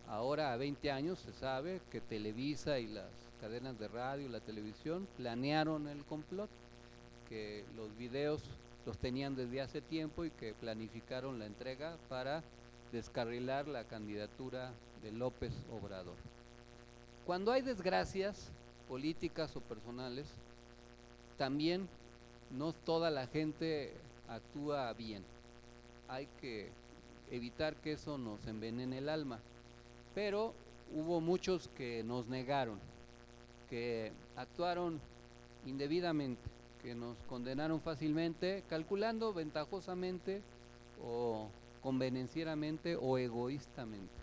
ahora a 20 años, se sabe que Televisa y las cadenas de radio, la televisión, planearon el complot, que los videos los tenían desde hace tiempo y que planificaron la entrega para descarrilar la candidatura de López Obrador. Cuando hay desgracias políticas o personales, también no toda la gente actúa bien. Hay que evitar que eso nos envenene el alma. Pero hubo muchos que nos negaron, que actuaron indebidamente, que nos condenaron fácilmente, calculando ventajosamente o convenencieramente o egoístamente.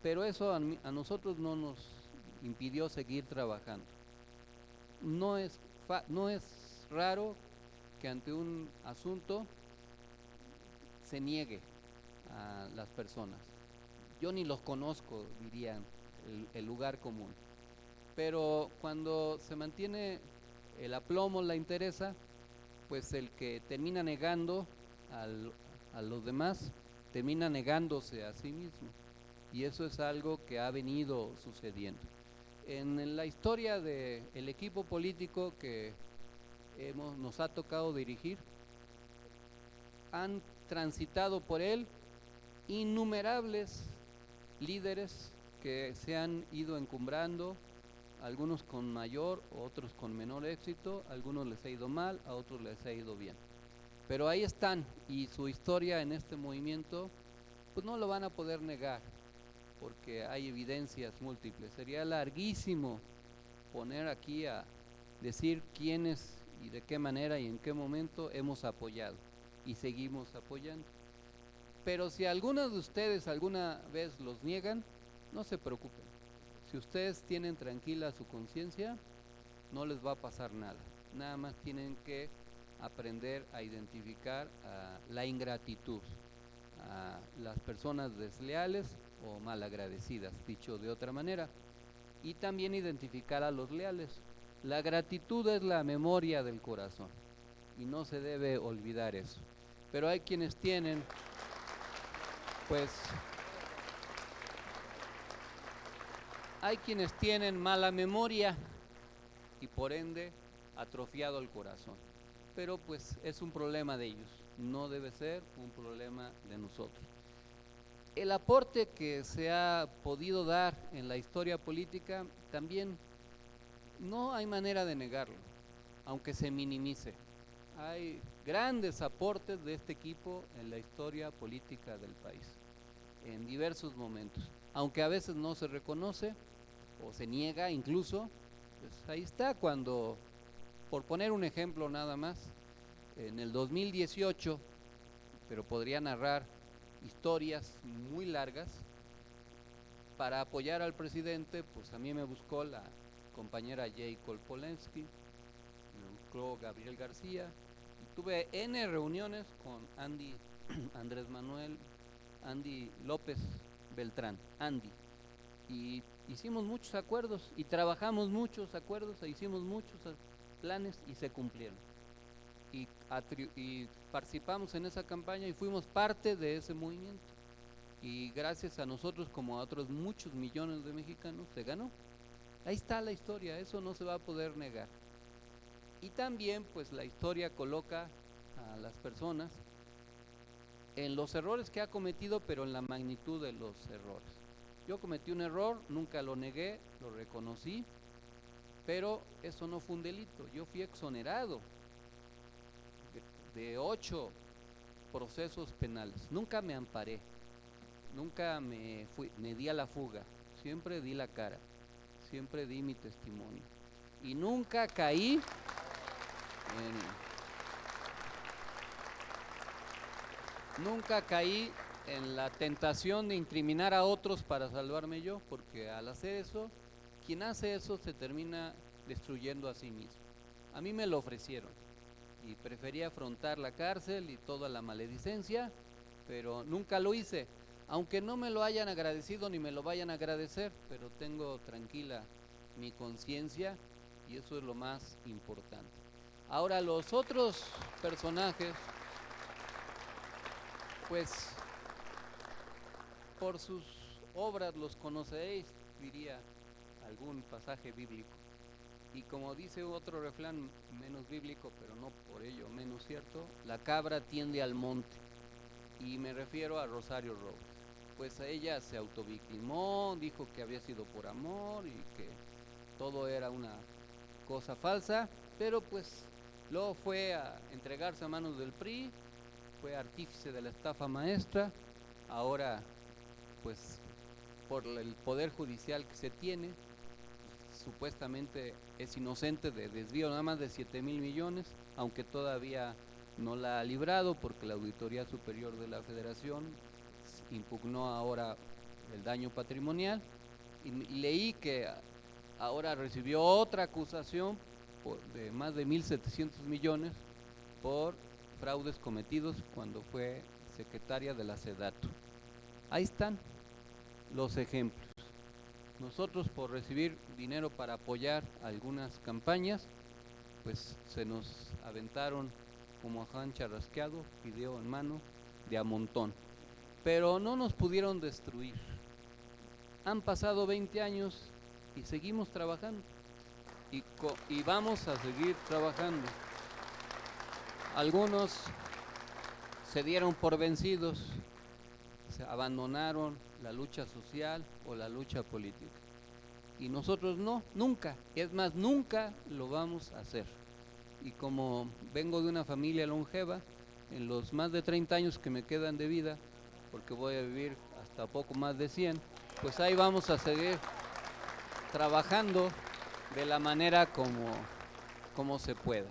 Pero eso a nosotros no nos impidió seguir trabajando. No es raro que ante un asunto se niegue a las personas. Yo ni los conozco, dirían el lugar común. Pero cuando se mantiene el aplomo, la interesa, pues el que termina negando a los demás, termina negándose a sí mismo. Y eso es algo que ha venido sucediendo. En la historia del equipo político que nos ha tocado dirigir, han transitado por él innumerables líderes que se han ido encumbrando, algunos con mayor, otros con menor éxito, a algunos les ha ido mal, a otros les ha ido bien. Pero ahí están, y su historia en este movimiento, pues no lo van a poder negar, porque hay evidencias múltiples. Sería larguísimo poner aquí a decir quiénes y de qué manera y en qué momento hemos apoyado y seguimos apoyando. Pero si algunos de ustedes alguna vez los niegan, no se preocupen. Si ustedes tienen tranquila su conciencia, no les va a pasar nada. Nada más tienen que aprender a identificar la ingratitud, a las personas desleales o malagradecidas, dicho de otra manera, y también identificar a los leales. La gratitud es la memoria del corazón y no se debe olvidar eso. Pero hay quienes tienen, pues, hay quienes tienen mala memoria y por ende atrofiado el corazón. Pero pues es un problema de ellos, no debe ser un problema de nosotros. El aporte que se ha podido dar en la historia política también no hay manera de negarlo, aunque se minimice. Hay grandes aportes de este equipo en la historia política del país, en diversos momentos. Aunque a veces no se reconoce o se niega incluso, pues ahí está cuando, por poner un ejemplo nada más, en el 2018, pero podría narrar historias muy largas, para apoyar al presidente, pues a mí me buscó la compañera Jacob Polensky, me buscó Gabriel García, y tuve N reuniones con Andrés Manuel, Andy López Beltrán, Andy, y hicimos muchos acuerdos y trabajamos muchos acuerdos e hicimos muchos planes y se cumplieron. Y participamos en esa campaña y fuimos parte de ese movimiento. Y gracias a nosotros, como a otros muchos millones de mexicanos, se ganó. Ahí está la historia, eso no se va a poder negar. Y también, pues, la historia coloca a las personas en los errores que ha cometido, pero en la magnitud de los errores. Yo cometí un error, nunca lo negué, lo reconocí, pero eso no fue un delito. Yo fui exonerado de 8 procesos penales. Nunca me amparé, nunca me di a la fuga, siempre di la cara, siempre di mi testimonio y nunca caí en la tentación de incriminar a otros para salvarme yo, porque al hacer eso, quien hace eso se termina destruyendo a sí mismo. A mí me lo ofrecieron y preferí afrontar la cárcel y toda la maledicencia, pero nunca lo hice, aunque no me lo hayan agradecido ni me lo vayan a agradecer, pero tengo tranquila mi conciencia y eso es lo más importante. Ahora, los otros personajes, pues por sus obras los conoceréis, diría algún pasaje bíblico. Y como dice otro refrán menos bíblico, pero no por ello menos cierto, la cabra tiende al monte. Y me refiero a Rosario Robles. Pues a ella se autovictimó, dijo que había sido por amor y que todo era una cosa falsa, pero pues luego fue a entregarse a manos del PRI, fue artífice de la estafa maestra, ahora pues por el poder judicial que se tiene, supuestamente es inocente de desvío nada más de 7,000 millones, aunque todavía no la ha librado porque la Auditoría Superior de la Federación impugnó ahora el daño patrimonial, y leí que ahora recibió otra acusación de más de 1.700 millones por fraudes cometidos cuando fue secretaria de la SEDATU. Ahí están los ejemplos. Nosotros, por recibir dinero para apoyar algunas campañas, pues se nos aventaron como a Juan charrasqueado, video en mano, de a montón. Pero no nos pudieron destruir. Han pasado 20 años y seguimos trabajando. Y vamos a seguir trabajando. Algunos se dieron por vencidos, se abandonaron la lucha social o la lucha política. Y nosotros no, nunca, es más, nunca lo vamos a hacer. Y como vengo de una familia longeva, en los más de 30 años que me quedan de vida, porque voy a vivir hasta poco más de 100, pues ahí vamos a seguir trabajando de la manera como se pueda.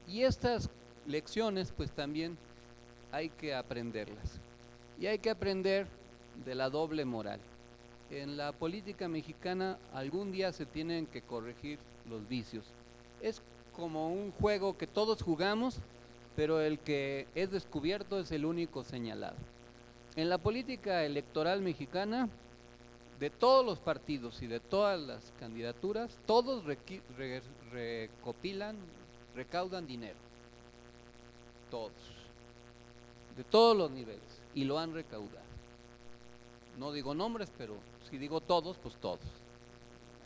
Y estas lecciones pues también hay que aprenderlas. Y hay que aprender de la doble moral. En la política mexicana algún día se tienen que corregir los vicios. Es como un juego que todos jugamos, pero el que es descubierto es el único señalado. En la política electoral mexicana, de todos los partidos y de todas las candidaturas, todos recaudan dinero. Todos. De todos los niveles. Y lo han recaudado. No digo nombres, pero si digo todos, pues todos.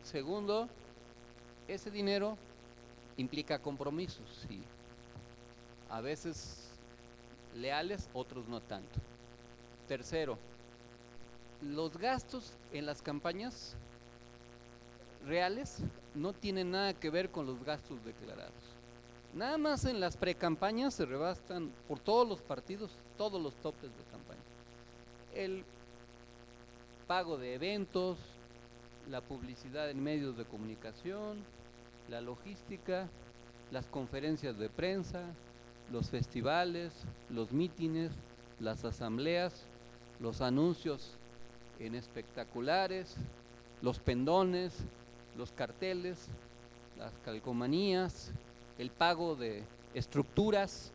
Segundo, ese dinero implica compromisos, sí. A veces leales, otros no tanto. Tercero, los gastos en las campañas reales no tienen nada que ver con los gastos declarados. Nada más en las precampañas se rebasan por todos los partidos, todos los topes de campaña. El pago de eventos, la publicidad en medios de comunicación, la logística, las conferencias de prensa, los festivales, los mítines, las asambleas, los anuncios en espectaculares, los pendones, los carteles, las calcomanías, el pago de estructuras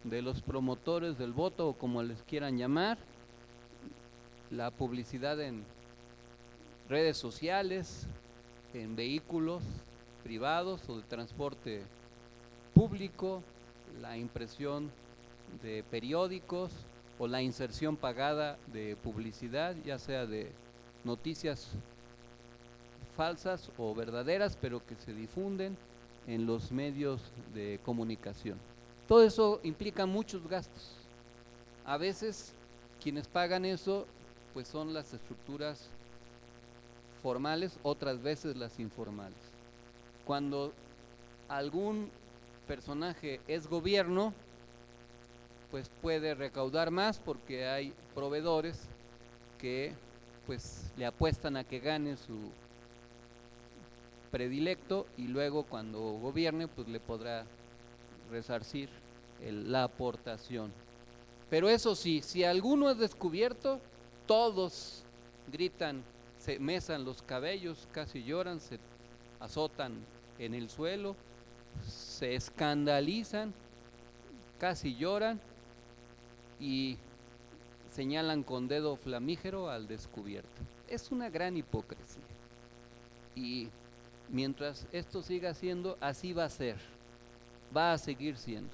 de los promotores del voto o como les quieran llamar, la publicidad en redes sociales, en vehículos privados o de transporte público, la impresión de periódicos o la inserción pagada de publicidad, ya sea de noticias falsas o verdaderas, pero que se difunden en los medios de comunicación. Todo eso implica muchos gastos. A veces quienes pagan eso pues son las estructuras formales, otras veces las informales. Cuando algún personaje es gobierno, pues puede recaudar más porque hay proveedores que pues le apuestan a que gane su predilecto y luego cuando gobierne pues le podrá resarcir la aportación. Pero eso sí, si alguno es descubierto, todos gritan, se mesan los cabellos, casi lloran, se azotan en el suelo, se escandalizan, casi lloran y señalan con dedo flamígero al descubierto. Es una gran hipocresía. Y mientras esto siga siendo, así va a ser, va a seguir siendo.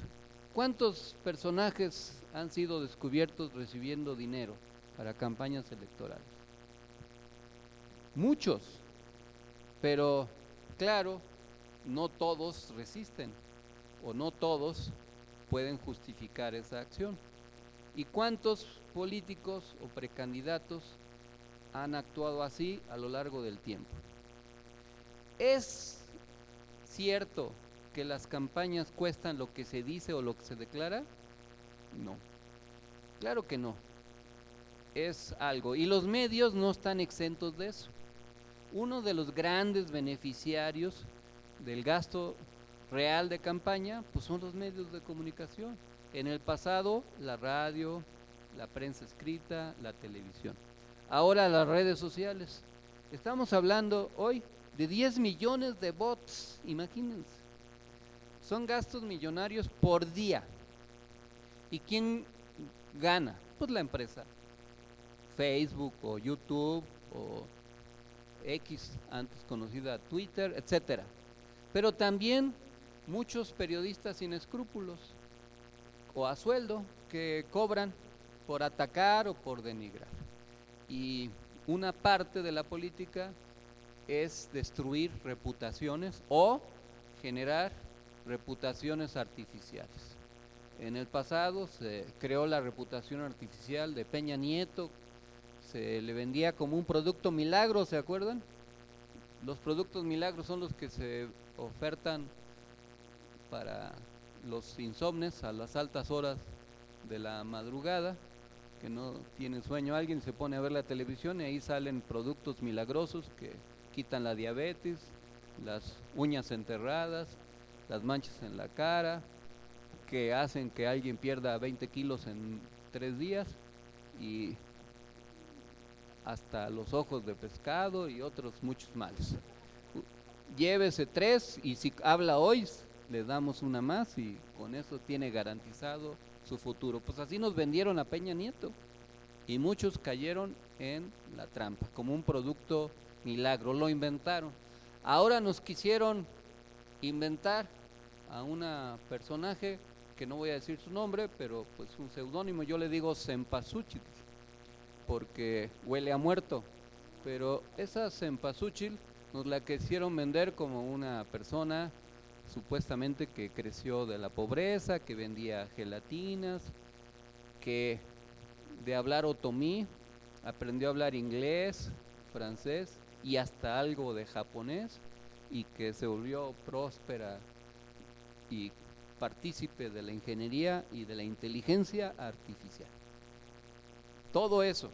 ¿Cuántos personajes han sido descubiertos recibiendo dinero? para campañas electorales. Muchos, pero claro, no todos resisten o no todos pueden justificar esa acción. ¿Y cuántos políticos o precandidatos han actuado así a lo largo del tiempo? ¿Es cierto que las campañas cuestan lo que se dice o lo que se declara? No, claro que no. Es algo, y los medios no están exentos de eso. Uno de los grandes beneficiarios del gasto real de campaña, pues son los medios de comunicación. En el pasado, la radio, la prensa escrita, la televisión. Ahora las redes sociales. Estamos hablando hoy de 10 millones de bots, imagínense. Son gastos millonarios por día. ¿Y quién gana? Pues la empresa. Facebook o YouTube o X, antes conocida Twitter, etcétera. Pero también muchos periodistas sin escrúpulos o a sueldo que cobran por atacar o por denigrar. Y una parte de la política es destruir reputaciones o generar reputaciones artificiales. En el pasado se creó la reputación artificial de Peña Nieto, se le vendía como un producto milagro, ¿se acuerdan? Los productos milagros son los que se ofertan para los insomnes a las altas horas de la madrugada, que no tienen sueño alguien, se pone a ver la televisión y ahí salen productos milagrosos que quitan la diabetes, las uñas enterradas, las manchas en la cara, que hacen que alguien pierda 20 kilos en 3 días y hasta los ojos de pescado y otros muchos males. Llévese 3 y si habla hoy le damos una más y con eso tiene garantizado su futuro. Pues así nos vendieron a Peña Nieto y muchos cayeron en la trampa como un producto milagro, lo inventaron. Ahora nos quisieron inventar a una personaje que no voy a decir su nombre, pero pues un seudónimo, yo le digo Cempasúchil porque huele a muerto, pero esa Cempasúchil nos la quisieron vender como una persona supuestamente que creció de la pobreza, que vendía gelatinas, que de hablar otomí aprendió a hablar inglés, francés y hasta algo de japonés y que se volvió próspera y partícipe de la ingeniería y de la inteligencia artificial. Todo eso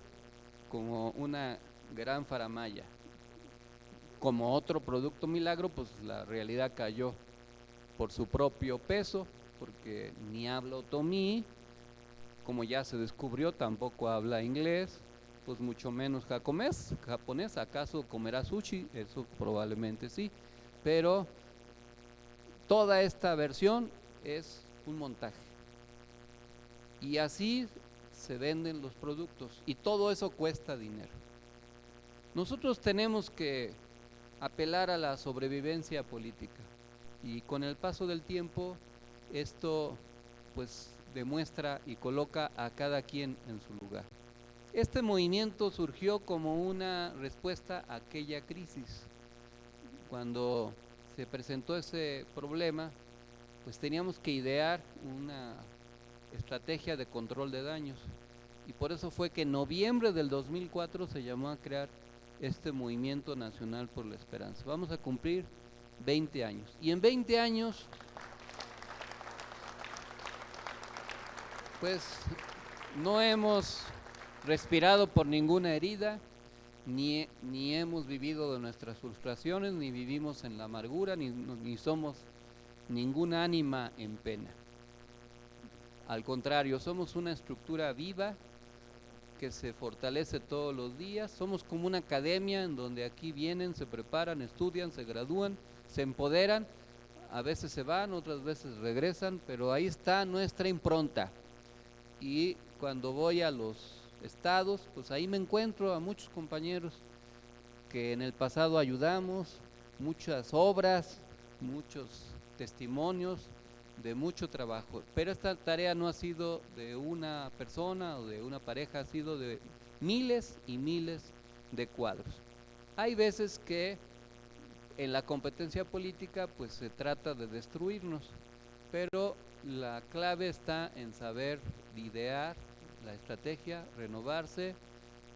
como una gran faramalla. Como otro producto milagro, pues la realidad cayó por su propio peso, porque ni habla otomí, como ya se descubrió, tampoco habla inglés, pues mucho menos japonés, ¿acaso comerá sushi? Eso probablemente sí, pero toda esta versión es un montaje. Y así se venden los productos y todo eso cuesta dinero. Nosotros tenemos que apelar a la sobrevivencia política y con el paso del tiempo esto pues demuestra y coloca a cada quien en su lugar. Este movimiento surgió como una respuesta a aquella crisis. Cuando se presentó ese problema, pues teníamos que idear una estrategia de control de daños y por eso fue que en noviembre del 2004 se llamó a crear este Movimiento Nacional por la Esperanza. Vamos a cumplir 20 años y en 20 años pues no hemos respirado por ninguna herida, ni hemos vivido de nuestras frustraciones, ni vivimos en la amargura, ni somos ninguna ánima en pena. Al contrario, somos una estructura viva que se fortalece todos los días, somos como una academia en donde aquí vienen, se preparan, estudian, se gradúan, se empoderan, a veces se van, otras veces regresan, pero ahí está nuestra impronta. Y cuando voy a los estados, pues ahí me encuentro a muchos compañeros que en el pasado ayudamos, muchas obras, muchos testimonios de mucho trabajo, pero esta tarea no ha sido de una persona o de una pareja, ha sido de miles y miles de cuadros. Hay veces que en la competencia política pues se trata de destruirnos, pero la clave está en saber idear la estrategia, renovarse,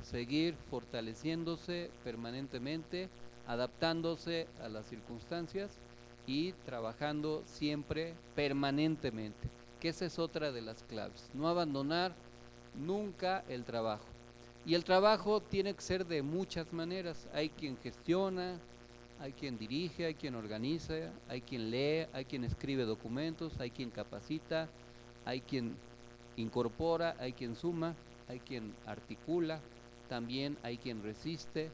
seguir fortaleciéndose permanentemente, adaptándose a las circunstancias y trabajando siempre permanentemente, que esa es otra de las claves, no abandonar nunca el trabajo. Y el trabajo tiene que ser de muchas maneras, hay quien gestiona, hay quien dirige, hay quien organiza, hay quien lee, hay quien escribe documentos, hay quien capacita, hay quien incorpora, hay quien suma, hay quien articula, también hay quien resiste.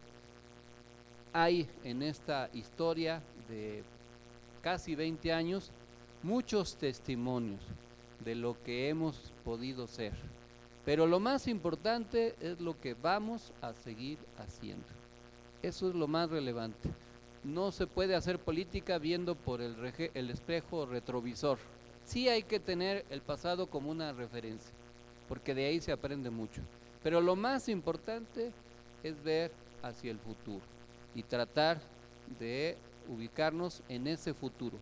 Hay en esta historia de casi 20 años muchos testimonios de lo que hemos podido ser, pero lo más importante es lo que vamos a seguir haciendo. Eso es lo más relevante. No se puede hacer política viendo por el espejo retrovisor. Sí hay que tener el pasado como una referencia, porque de ahí se aprende mucho. Pero lo más importante es ver hacia el futuro y tratar de ubicarnos en ese futuro.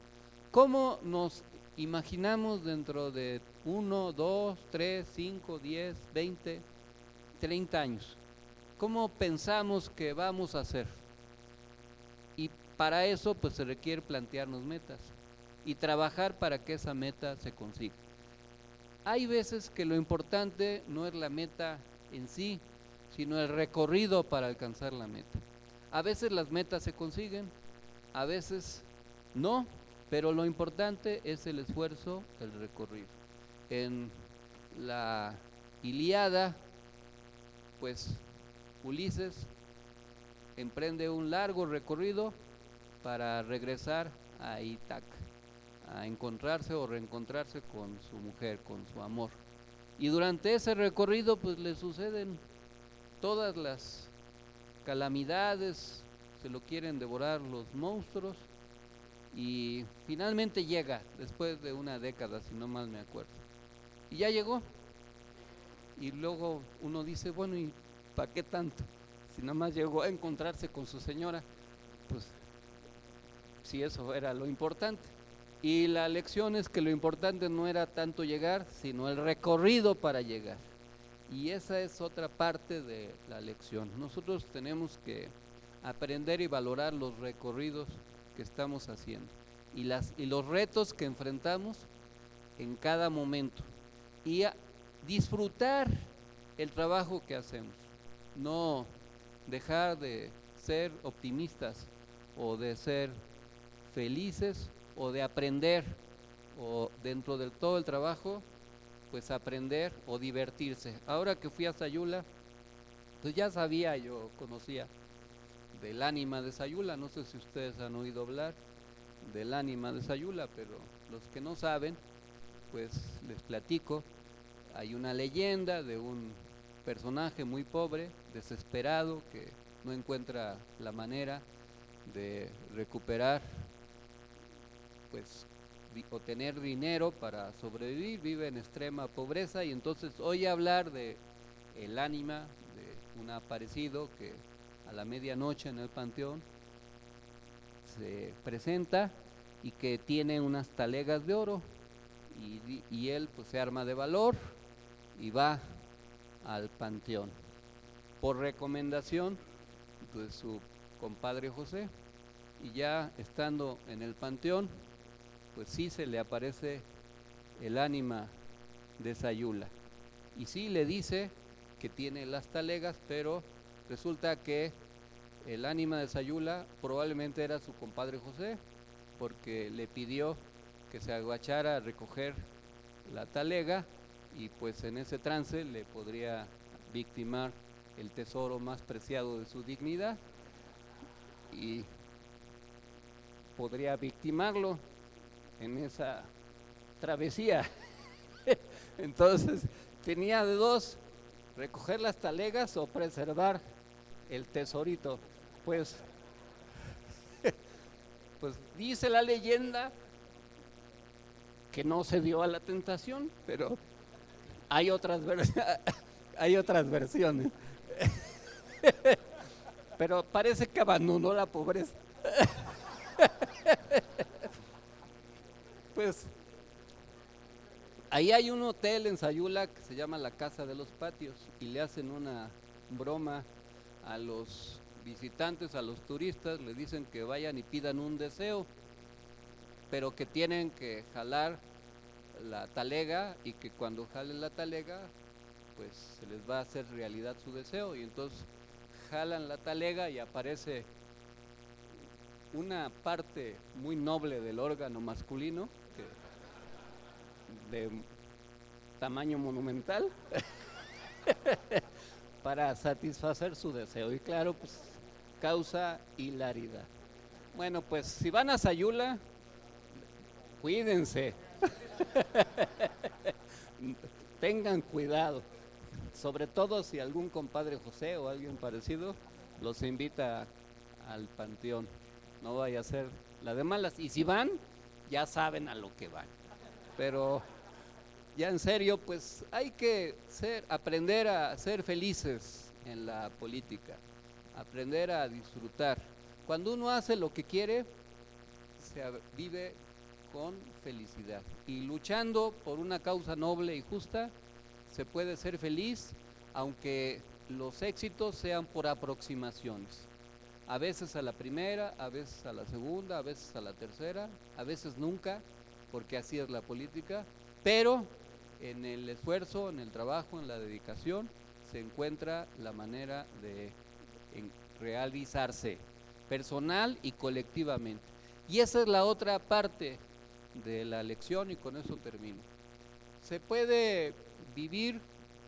¿Cómo nos imaginamos dentro de 1, 2, 3, 5, 10, 20, 30 años? ¿Cómo pensamos que vamos a hacer? Y para eso pues se requiere plantearnos metas y trabajar para que esa meta se consiga. Hay veces que lo importante no es la meta en sí, sino el recorrido para alcanzar la meta. A veces las metas se consiguen, a veces no, pero lo importante es el esfuerzo, el recorrido. En la Ilíada, pues Ulises emprende un largo recorrido para regresar a Ítaca, a encontrarse o reencontrarse con su mujer, con su amor. Y durante ese recorrido pues le suceden todas las calamidades, se lo quieren devorar los monstruos y finalmente llega después de una década, si no mal me acuerdo. Y ya llegó. Y luego uno dice, bueno, ¿y para qué tanto? Si nada más llegó a encontrarse con su señora, pues si eso era lo importante. Y la lección es que lo importante no era tanto llegar, sino el recorrido para llegar. Y esa es otra parte de la lección. Nosotros tenemos que aprender y valorar los recorridos que estamos haciendo y los retos que enfrentamos en cada momento y disfrutar el trabajo que hacemos, no dejar de ser optimistas o de ser felices o de aprender o dentro de todo el trabajo pues aprender o divertirse. Ahora que fui a Sayula, pues ya sabía, yo conocía del ánima de Sayula, no sé si ustedes han oído hablar del ánima de Sayula, pero los que no saben, pues les platico. Hay una leyenda de un personaje muy pobre, desesperado, que no encuentra la manera de recuperar, pues, o tener dinero para sobrevivir, vive en extrema pobreza y entonces oye hablar de el ánima de un aparecido que a la medianoche en el panteón se presenta y que tiene unas talegas de oro y él pues se arma de valor y va al panteón por recomendación de su compadre José, y ya estando en el panteón pues sí se le aparece el ánima de Sayula y sí le dice que tiene las talegas, pero resulta que el ánima de Sayula probablemente era su compadre José, porque le pidió que se agachara a recoger la talega y pues en ese trance le podría victimar el tesoro más preciado de su dignidad y podría victimarlo en esa travesía. Entonces tenía de dos: recoger las talegas o preservar el tesorito. Pues dice la leyenda que no se dio a la tentación, pero hay otras versiones. Pero parece que abandonó la pobreza. Pues ahí hay un hotel en Sayula que se llama la Casa de los Patios y le hacen una broma a los visitantes, a los turistas, le dicen que vayan y pidan un deseo, pero que tienen que jalar la talega y que cuando jalen la talega pues se les va a hacer realidad su deseo, y entonces jalan la talega y aparece una parte muy noble del órgano masculino de tamaño monumental para satisfacer su deseo, y claro, pues causa hilaridad. Bueno, pues si van a Sayula, cuídense. Tengan cuidado, sobre todo si algún compadre José o alguien parecido los invita al panteón, no vaya a ser la de malas, y si van, ya saben a lo que van. Pero ya en serio, pues hay que aprender a ser felices en la política, aprender a disfrutar. Cuando uno hace lo que quiere, se vive con felicidad, y luchando por una causa noble y justa se puede ser feliz, aunque los éxitos sean por aproximaciones, a veces a la primera, a veces a la segunda, a veces a la tercera, a veces nunca, porque así es la política, pero en el esfuerzo, en el trabajo, en la dedicación se encuentra la manera de realizarse personal y colectivamente. Y esa es la otra parte de la lección, y con eso termino. Se puede vivir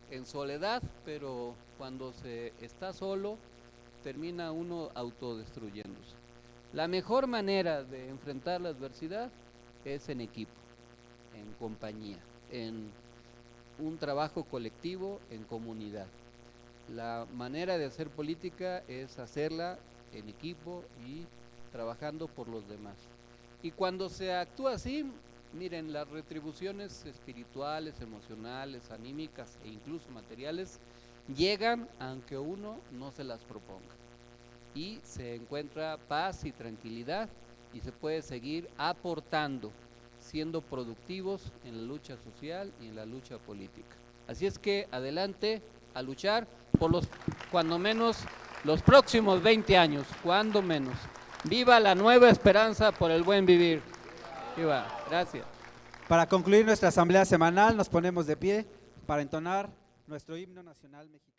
en soledad, pero cuando se está solo, termina uno autodestruyéndose. La mejor manera de enfrentar la adversidad es en equipo, en compañía, en un trabajo colectivo, en comunidad. La manera de hacer política es hacerla en equipo y trabajando por los demás. Y cuando se actúa así, miren, las retribuciones espirituales, emocionales, anímicas e incluso materiales llegan aunque uno no se las proponga. Y se encuentra paz y tranquilidad, y se puede seguir aportando, siendo productivos en la lucha social y en la lucha política. Así es que adelante a luchar por cuando menos los próximos 20 años, cuando menos. ¡Viva la nueva esperanza por el buen vivir! ¡Viva! Gracias. Para concluir nuestra asamblea semanal, nos ponemos de pie para entonar nuestro himno nacional mexicano.